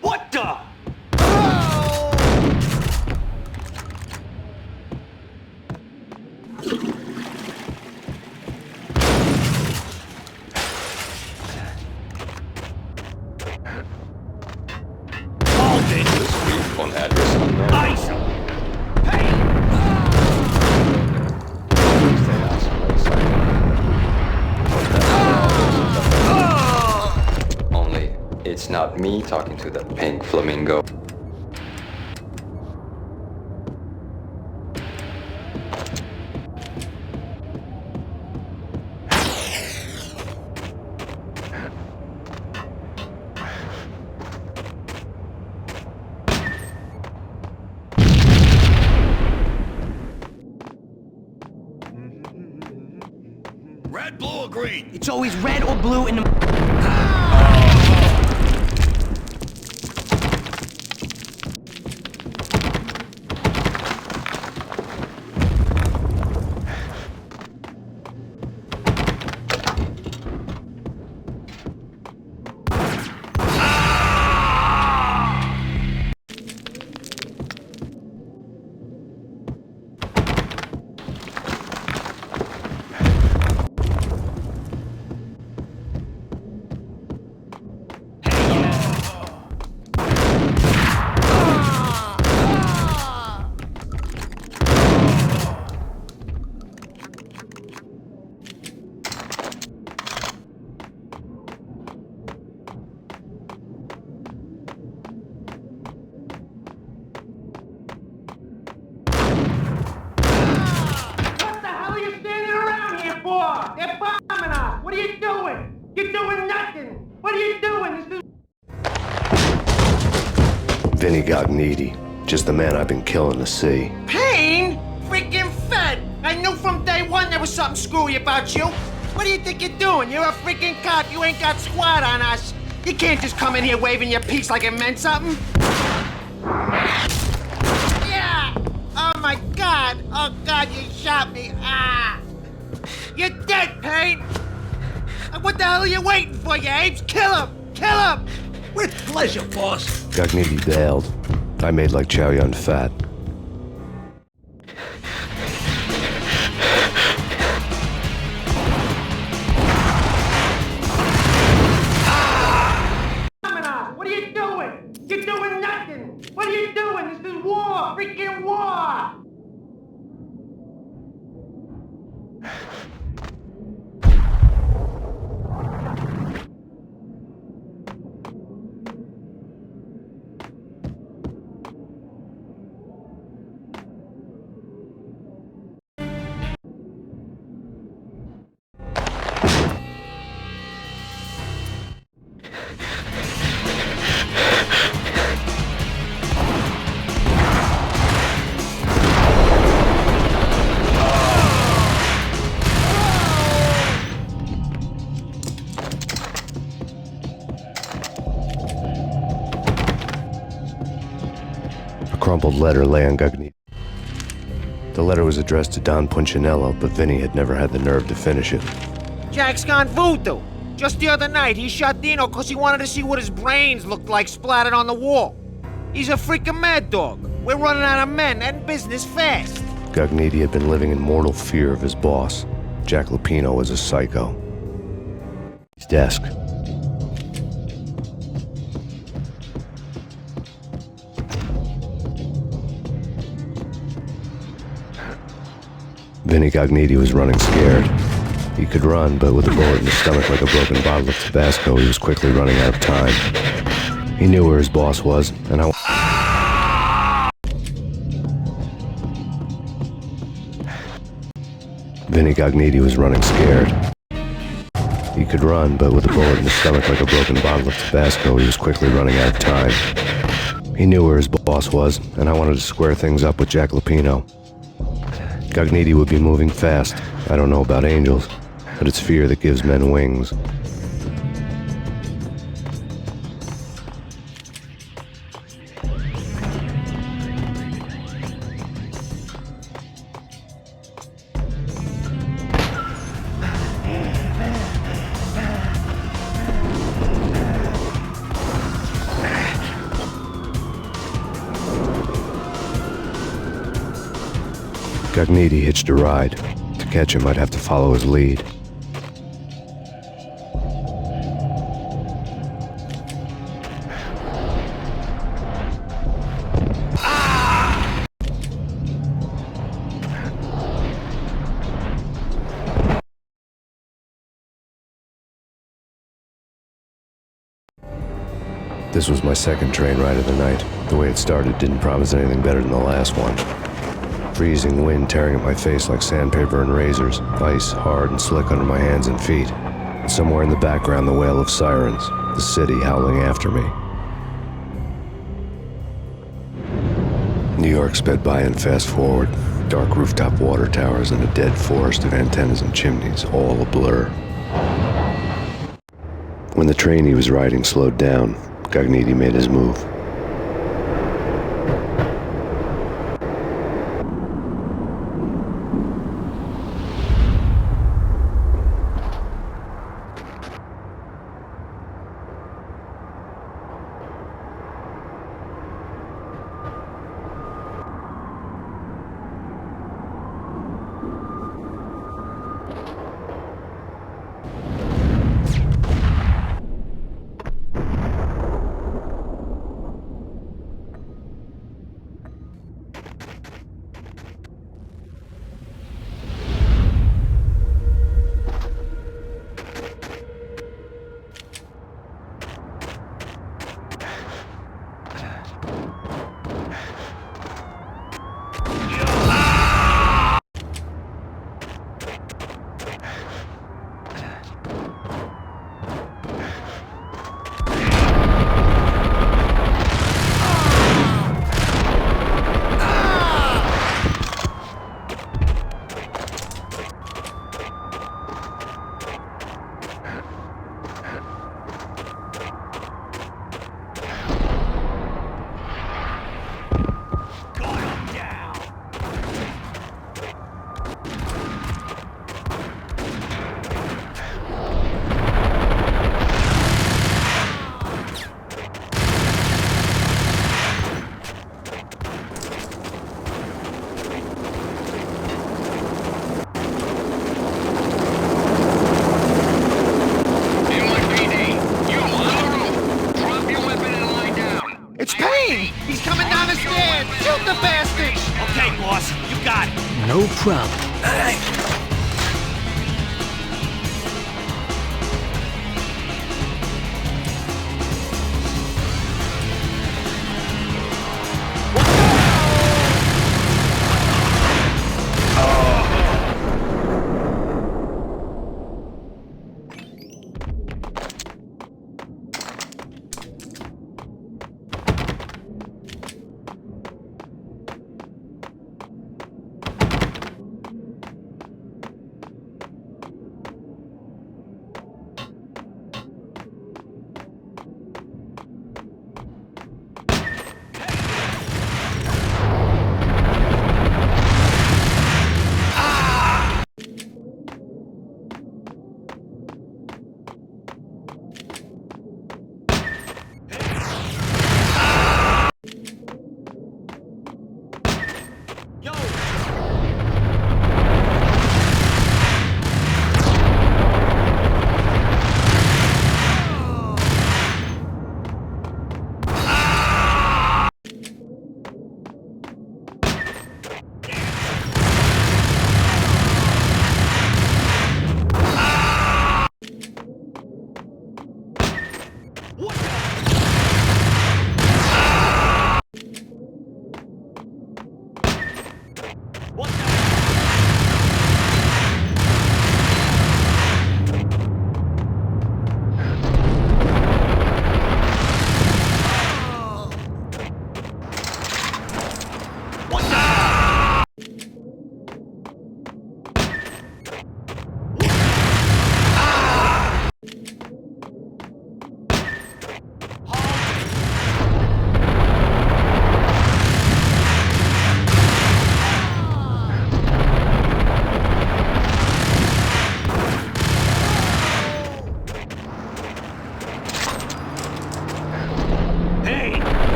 What the? On address unknown. Ice! Hey! Only it's not me talking to the pink flamingo. Red, blue, or green? It's always red or blue in the... They're bombing us! What are you doing? You're doing nothing! What are you doing? This is... Vinny Gognitti, just the man I've been killing to see. Payne? Freaking Fed! I knew from day one there was something screwy about you. What do you think you're doing? You're a freaking cop. You ain't got squad on us. You can't just come in here waving your piece like it meant something. Yeah! Oh my God! Oh God, you shot me! Ah! You're dead, Payne! What the hell are you waiting for, you apes? Kill him! Kill him! With pleasure, boss. Gognitti bailed. I made like Chow Yun Fat. What are you doing? You're doing nothing! What are you doing? This is war! Freaking war! A crumpled letter lay on Gognitti. The letter was addressed to Don Punchinello, but Vinny had never had the nerve to finish it. Jack's gone voodoo. Just the other night, he shot Dino because he wanted to see what his brains looked like splattered on the wall. He's a freaking mad dog. We're running out of men and business fast. Gognitti had been living in mortal fear of his boss. Jack Lupino was a psycho. His desk. Vinny Gognitti was running scared. He could run, but with a bullet in his stomach like a broken bottle of Tabasco, he was quickly running out of time. He knew where his boss was, and Vinny Gognitti was running scared. He could run, but with a bullet in his stomach like a broken bottle of Tabasco, he was quickly running out of time. He knew where his boss was, and I wanted to square things up with Jack Lupino. Gognitti would be moving fast. I don't know about angels, but it's fear that gives men wings. Gognitti hitched a ride. To catch him, I'd have to follow his lead. This was my second train ride of the night. The way it started didn't promise anything better than the last one. Freezing wind tearing at my face like sandpaper and razors, ice hard and slick under my hands and feet. And somewhere in the background, the wail of sirens, the city howling after me. New York sped by in fast forward. Dark rooftop water towers and a dead forest of antennas and chimneys, all a blur. When the train he was riding slowed down, Gognitti made his move. It's Payne! He's coming down the stairs! Shoot the bastard! Okay, boss, you got it. No problem.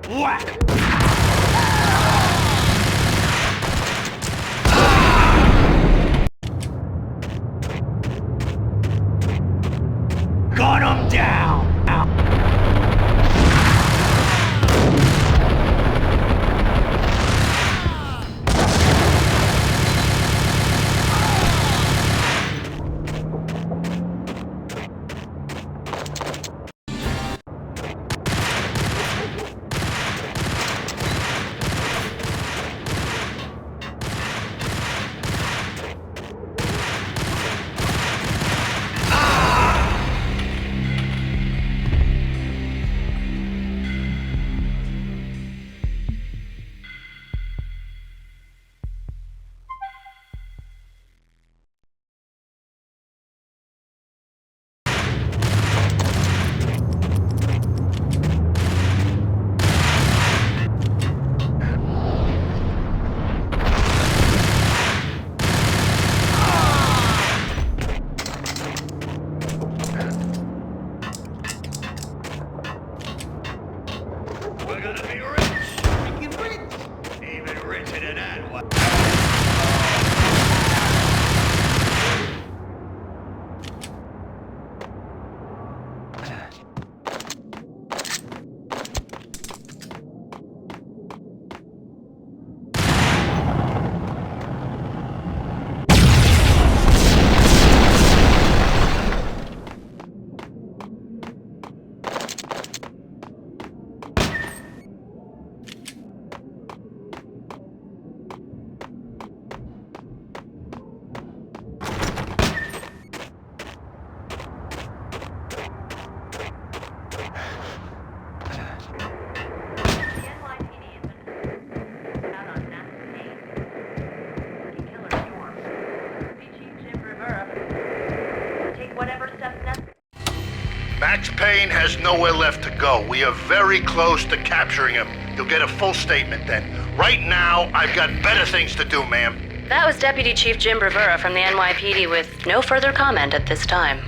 Whack! Gun him down! We're gonna be rich! Even richer than that, what? Max Payne has nowhere left to go. We are very close to capturing him. You'll get a full statement then. Right now, I've got better things to do, ma'am. That was Deputy Chief Jim Rivera from the NYPD with no further comment at this time.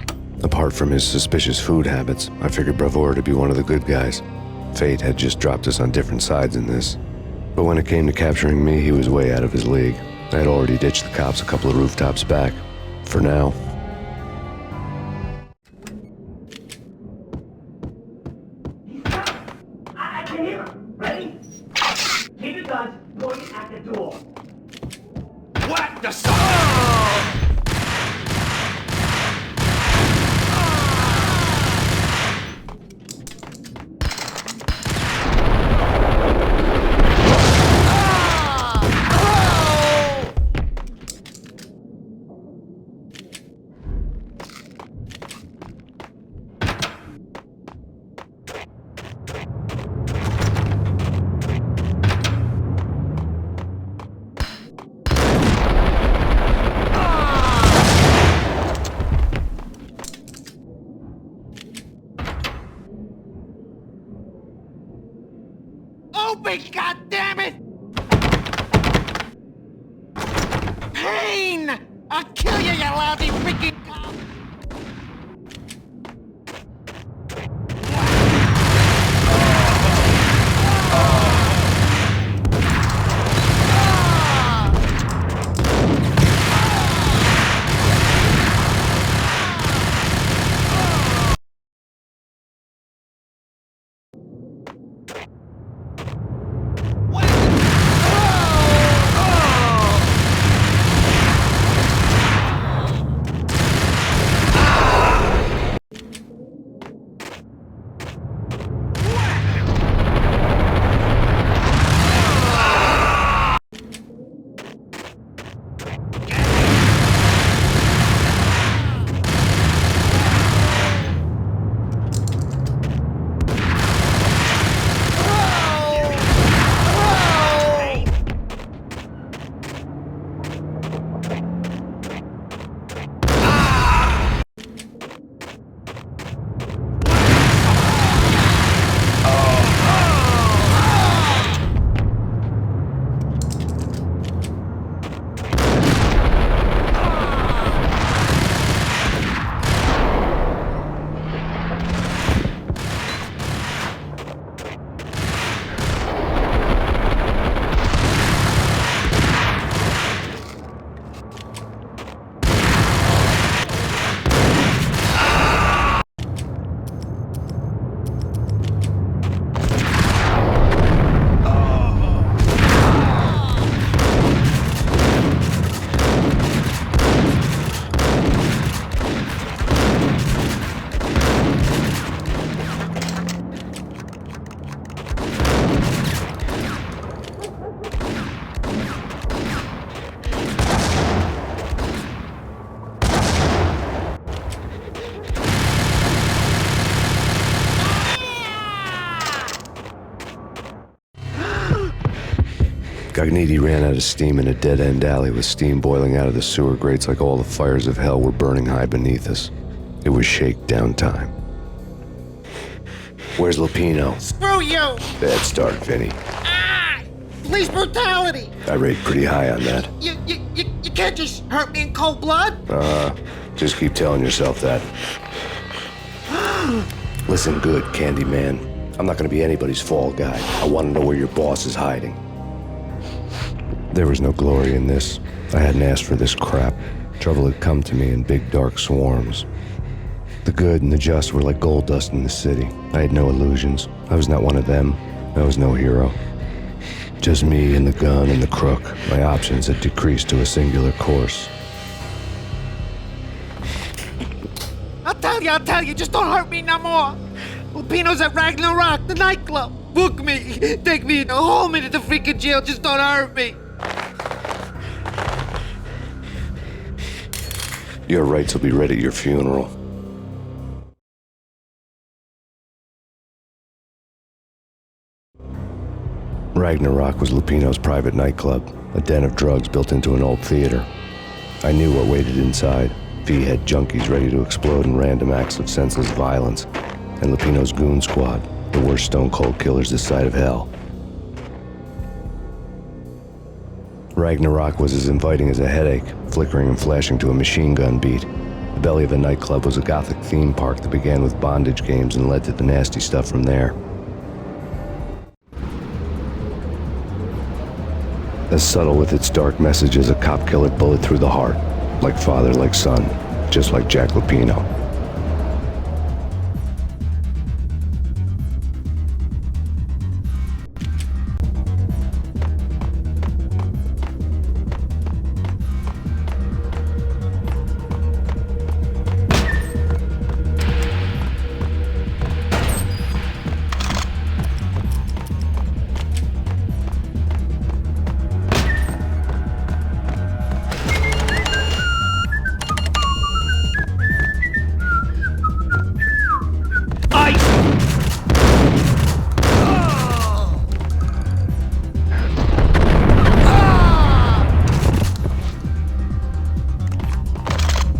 Apart from his suspicious food habits, I figured Bravura to be one of the good guys. Fate had just dropped us on different sides in this. But when it came to capturing me, he was way out of his league. I had already ditched the cops a couple of rooftops back. For now. I can hear him. Ready? Keep your guns pointed at the door. Whack the son! Open, goddammit! Payne! I'll kill you, you lousy freaking cop! Gognitti ran out of steam in a dead-end alley with steam boiling out of the sewer grates like all the fires of hell were burning high beneath us. It was shakedown time. Where's Lupino? Screw you! Bad start, Vinny. Police brutality! I rate pretty high on that. You can't just hurt me in cold blood? Just keep telling yourself that. Listen good, Candyman. I'm not gonna be anybody's fall guy. I want to know where your boss is hiding. There was no glory in this. I hadn't asked for this crap. Trouble had come to me in big dark swarms. The good and the just were like gold dust in the city. I had no illusions. I was not one of them. I was no hero. Just me and the gun and the crook. My options had decreased to a singular course. I'll tell you, just don't hurt me no more. Lupino's at Ragnarok, the nightclub. Book me, take me, hold me to the freaking jail, just don't hurt me. Your rights will be read at your funeral. Ragnarok was Lupino's private nightclub, a den of drugs built into an old theater. I knew what waited inside. V-head junkies ready to explode in random acts of senseless violence, and Lupino's goon squad, the worst stone-cold killers this side of hell. Ragnarok was as inviting as a headache, flickering and flashing to a machine gun beat. The belly of the nightclub was a gothic theme park that began with bondage games and led to the nasty stuff from there. As subtle with its dark message as a cop-killer bullet through the heart. Like father, like son, just like Jack Lupino.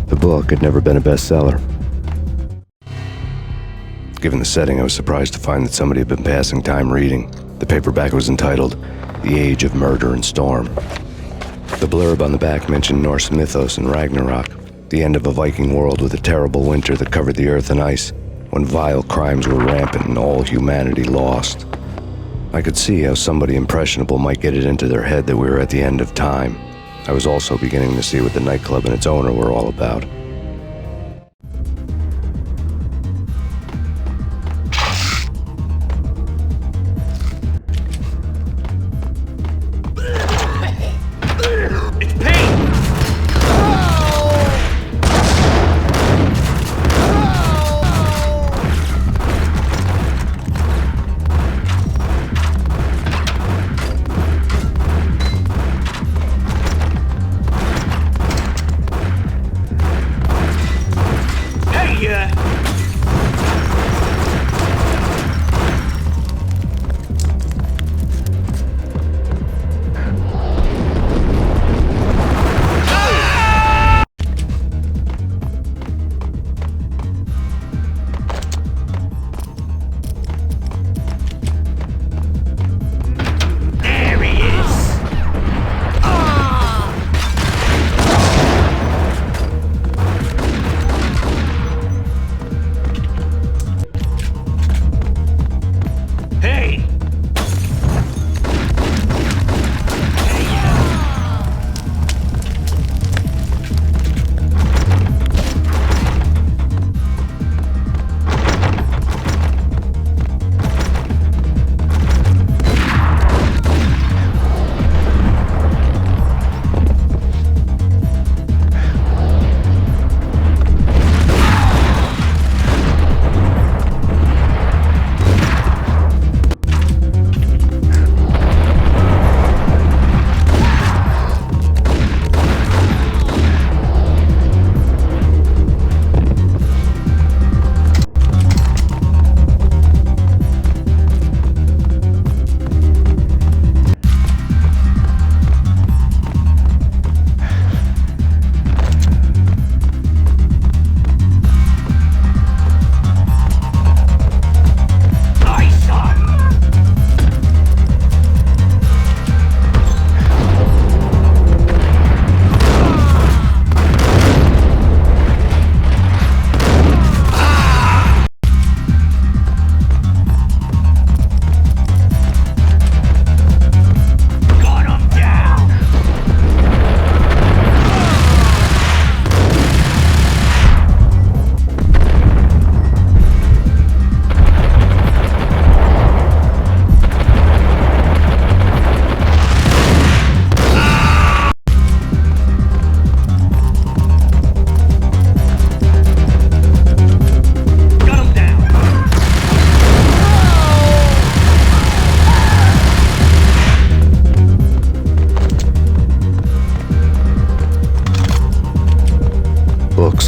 The book had never been a bestseller. Given the setting, I was surprised to find that somebody had been passing time reading. The paperback was entitled, The Age of Murder and Storm. The blurb on the back mentioned Norse mythos and Ragnarok, the end of a Viking world with a terrible winter that covered the earth in ice, when vile crimes were rampant and all humanity lost. I could see how somebody impressionable might get it into their head that we were at the end of time. I was also beginning to see what the nightclub and its owner were all about. It's Payne!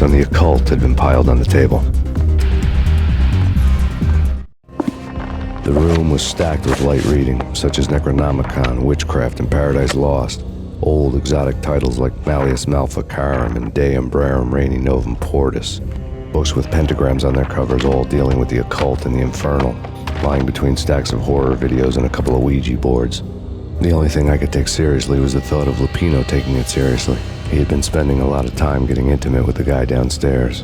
books on the occult had been piled on the table. The room was stacked with light reading, such as Necronomicon, Witchcraft, and Paradise Lost. Old exotic titles like Malleus Maleficarum and De Umbrarum Reini Novum Portus. Books with pentagrams on their covers, all dealing with the occult and the infernal, lying between stacks of horror videos and a couple of Ouija boards. The only thing I could take seriously was the thought of Lupino taking it seriously. He had been spending a lot of time getting intimate with the guy downstairs.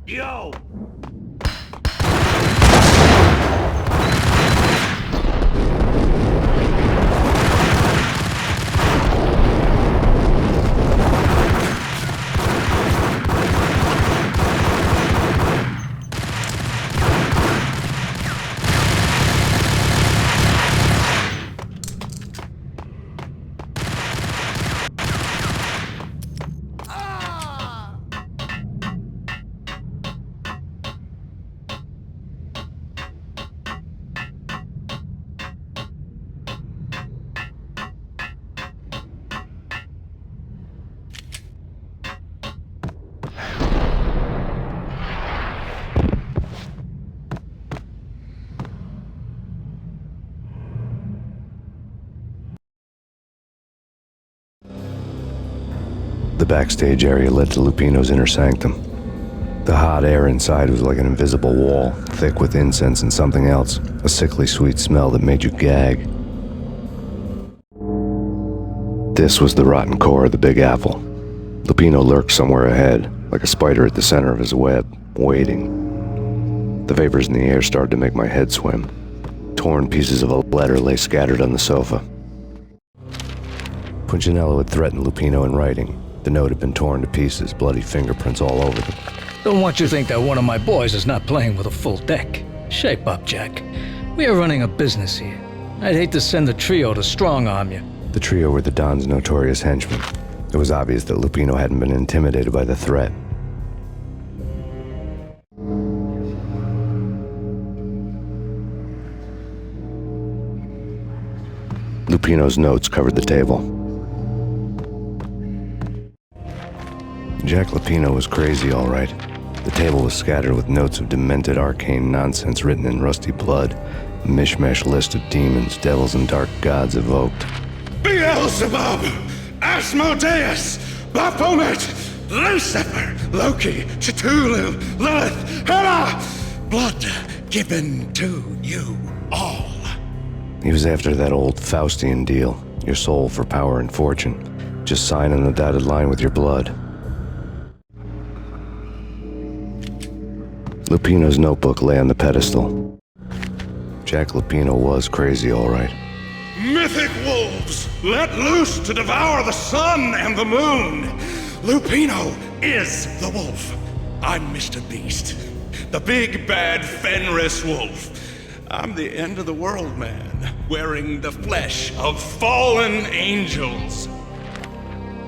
Yo! The backstage area led to Lupino's inner sanctum. The hot air inside was like an invisible wall, thick with incense and something else, a sickly sweet smell that made you gag. This was the rotten core of the Big Apple. Lupino lurked somewhere ahead, like a spider at the center of his web, waiting. The vapors in the air started to make my head swim. Torn pieces of a letter lay scattered on the sofa. Punchinello had threatened Lupino in writing. The note had been torn to pieces, bloody fingerprints all over them. Don't want you to think that one of my boys is not playing with a full deck. Shape up, Jack. We are running a business here. I'd hate to send the trio to strong-arm you. The trio were the Don's notorious henchmen. It was obvious that Lupino hadn't been intimidated by the threat. Lupino's notes covered the table. Jack Lupino was crazy, all right. The table was scattered with notes of demented arcane nonsense written in rusty blood, a mishmash list of demons, devils, and dark gods evoked. Beelzebub, Asmodeus, Baphomet, Lucifer, Loki, Cthulhu, Lilith, Hela! Blood given to you all. He was after that old Faustian deal, your soul for power and fortune. Just sign on the dotted line with your blood. Lupino's notebook lay on the pedestal. Jack Lupino was crazy, all right. Mythic wolves, let loose to devour the sun and the moon. Lupino is the wolf. I'm Mr. Beast, the big bad Fenris wolf. I'm the end of the world man, wearing the flesh of fallen angels.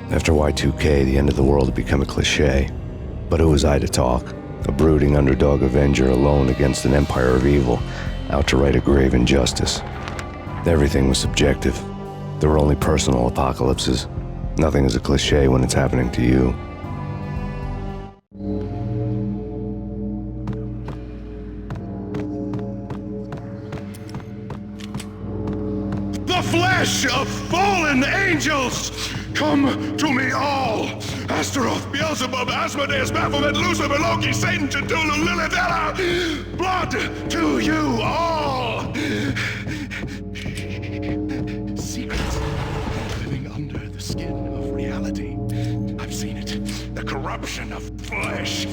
After Y2K, the end of the world had become a cliche. But who was I to talk? A brooding underdog avenger alone against an empire of evil, out to right a grave injustice. Everything was subjective. There were only personal apocalypses. Nothing is a cliche when it's happening to you. The flesh of fallen angels! Come to me all! Astaroth, Beelzebub, Asmodeus, Baphomet, Lucifer, Loki, Satan, Cthulhu, Lilith, Hela! Blood to you all! Secrets living under the skin of reality. I've seen it. The corruption of flesh.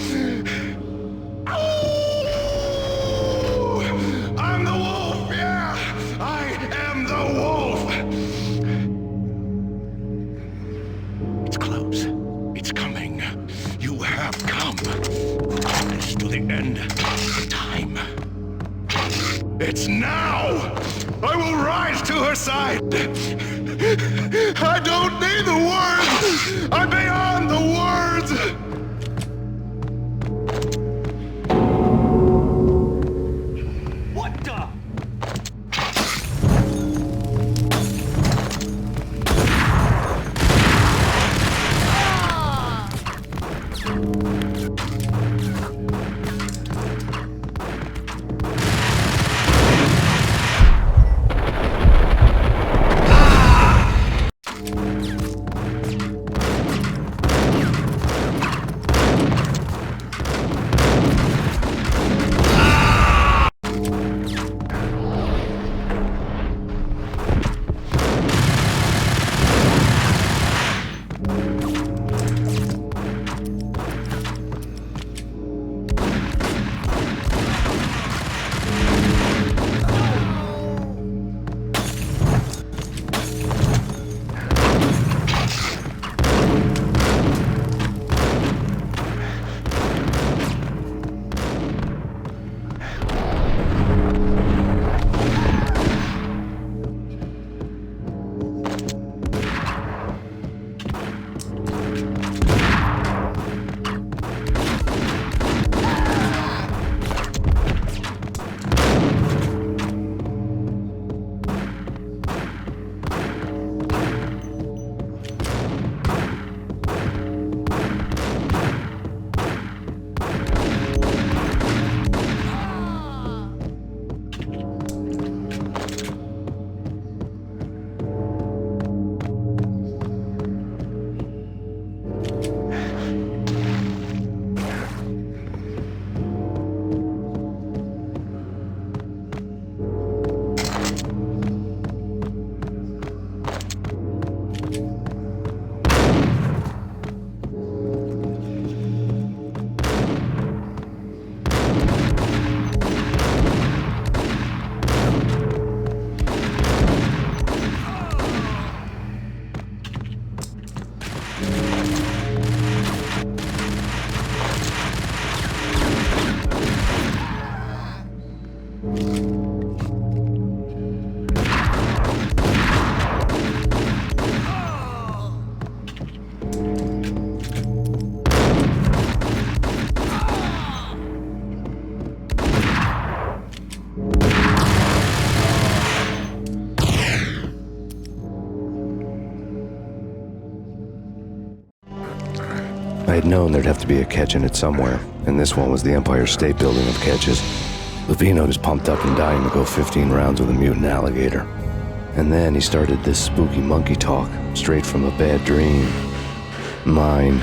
I'm the wolf, yeah! I am the wolf! It's close. It's coming. You have come. It's to the end of time. It's now! I will rise to her side! I don't need the words! I'm beyond the words! had known there'd have to be a catch in it somewhere, and this one was the Empire State Building of catches. Lupino was pumped up and dying to go 15 rounds with a mutant alligator. And then he started this spooky monkey talk, straight from a bad dream. Mine.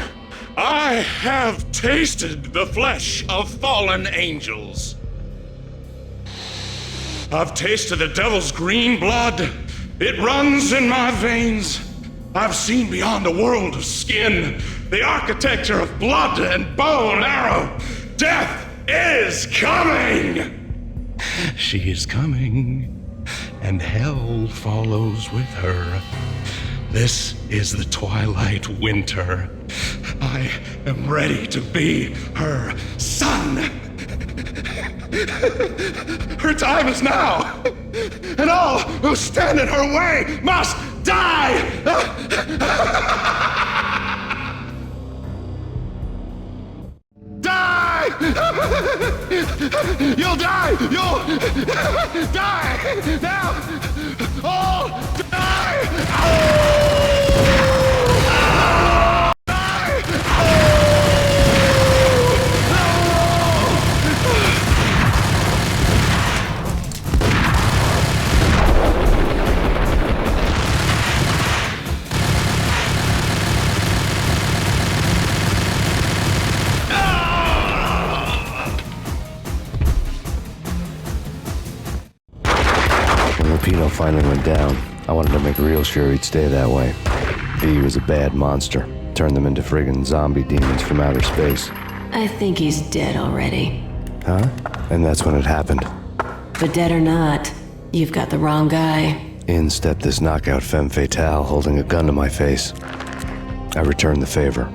I have tasted the flesh of fallen angels. I've tasted the devil's green blood. It runs in my veins. I've seen beyond a world of skin, the architecture of blood and bow and arrow. Death is coming! She is coming, and hell follows with her. This is the twilight winter. I am ready to be her son. Her time is now, and all who stand in her way must die! Die! You'll die! You'll die! Now! All die! When Lupino finally went down, I wanted to make real sure he'd stay that way. V was a bad monster. Turned them into friggin' zombie demons from outer space. I think he's dead already. Huh? And that's when it happened. But dead or not, you've got the wrong guy. In stepped this knockout femme fatale holding a gun to my face. I returned the favor.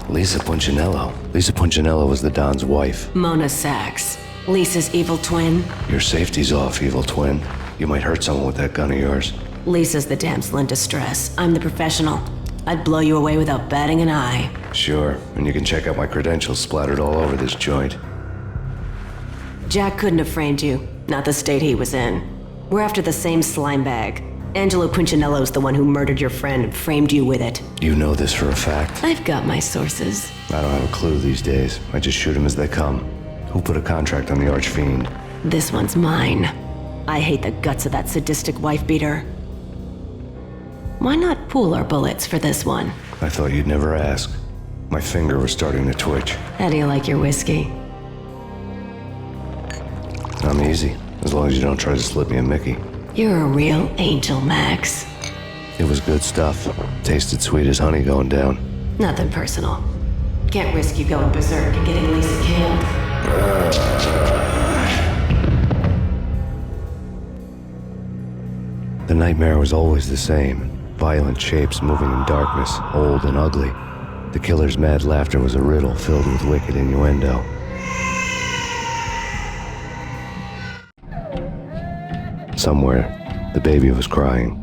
Lisa Punchinello. Lisa Punchinello was the Don's wife. Mona Sachs. Lisa's evil twin. Your safety's off, evil twin. You might hurt someone with that gun of yours. Lisa's the damsel in distress. I'm the professional. I'd blow you away without batting an eye. Sure, and you can check out my credentials splattered all over this joint. Jack couldn't have framed you. Not the state he was in. We're after the same slime bag. Angelo Punchinello's the one who murdered your friend and framed you with it. You know this for a fact. I've got my sources. I don't have a clue these days. I just shoot them as they come. Who put a contract on the Archfiend? This one's mine. I hate the guts of that sadistic wife-beater. Why not pool our bullets for this one? I thought you'd never ask. My finger was starting to twitch. How do you like your whiskey? I'm easy, as long as you don't try to slip me a Mickey. You're a real angel, Max. It was good stuff. Tasted sweet as honey going down. Nothing personal. Can't risk you going berserk and getting Lisa killed. The nightmare was always the same. Violent shapes moving in darkness, old and ugly. The killer's mad laughter was a riddle filled with wicked innuendo. Somewhere, the baby was crying.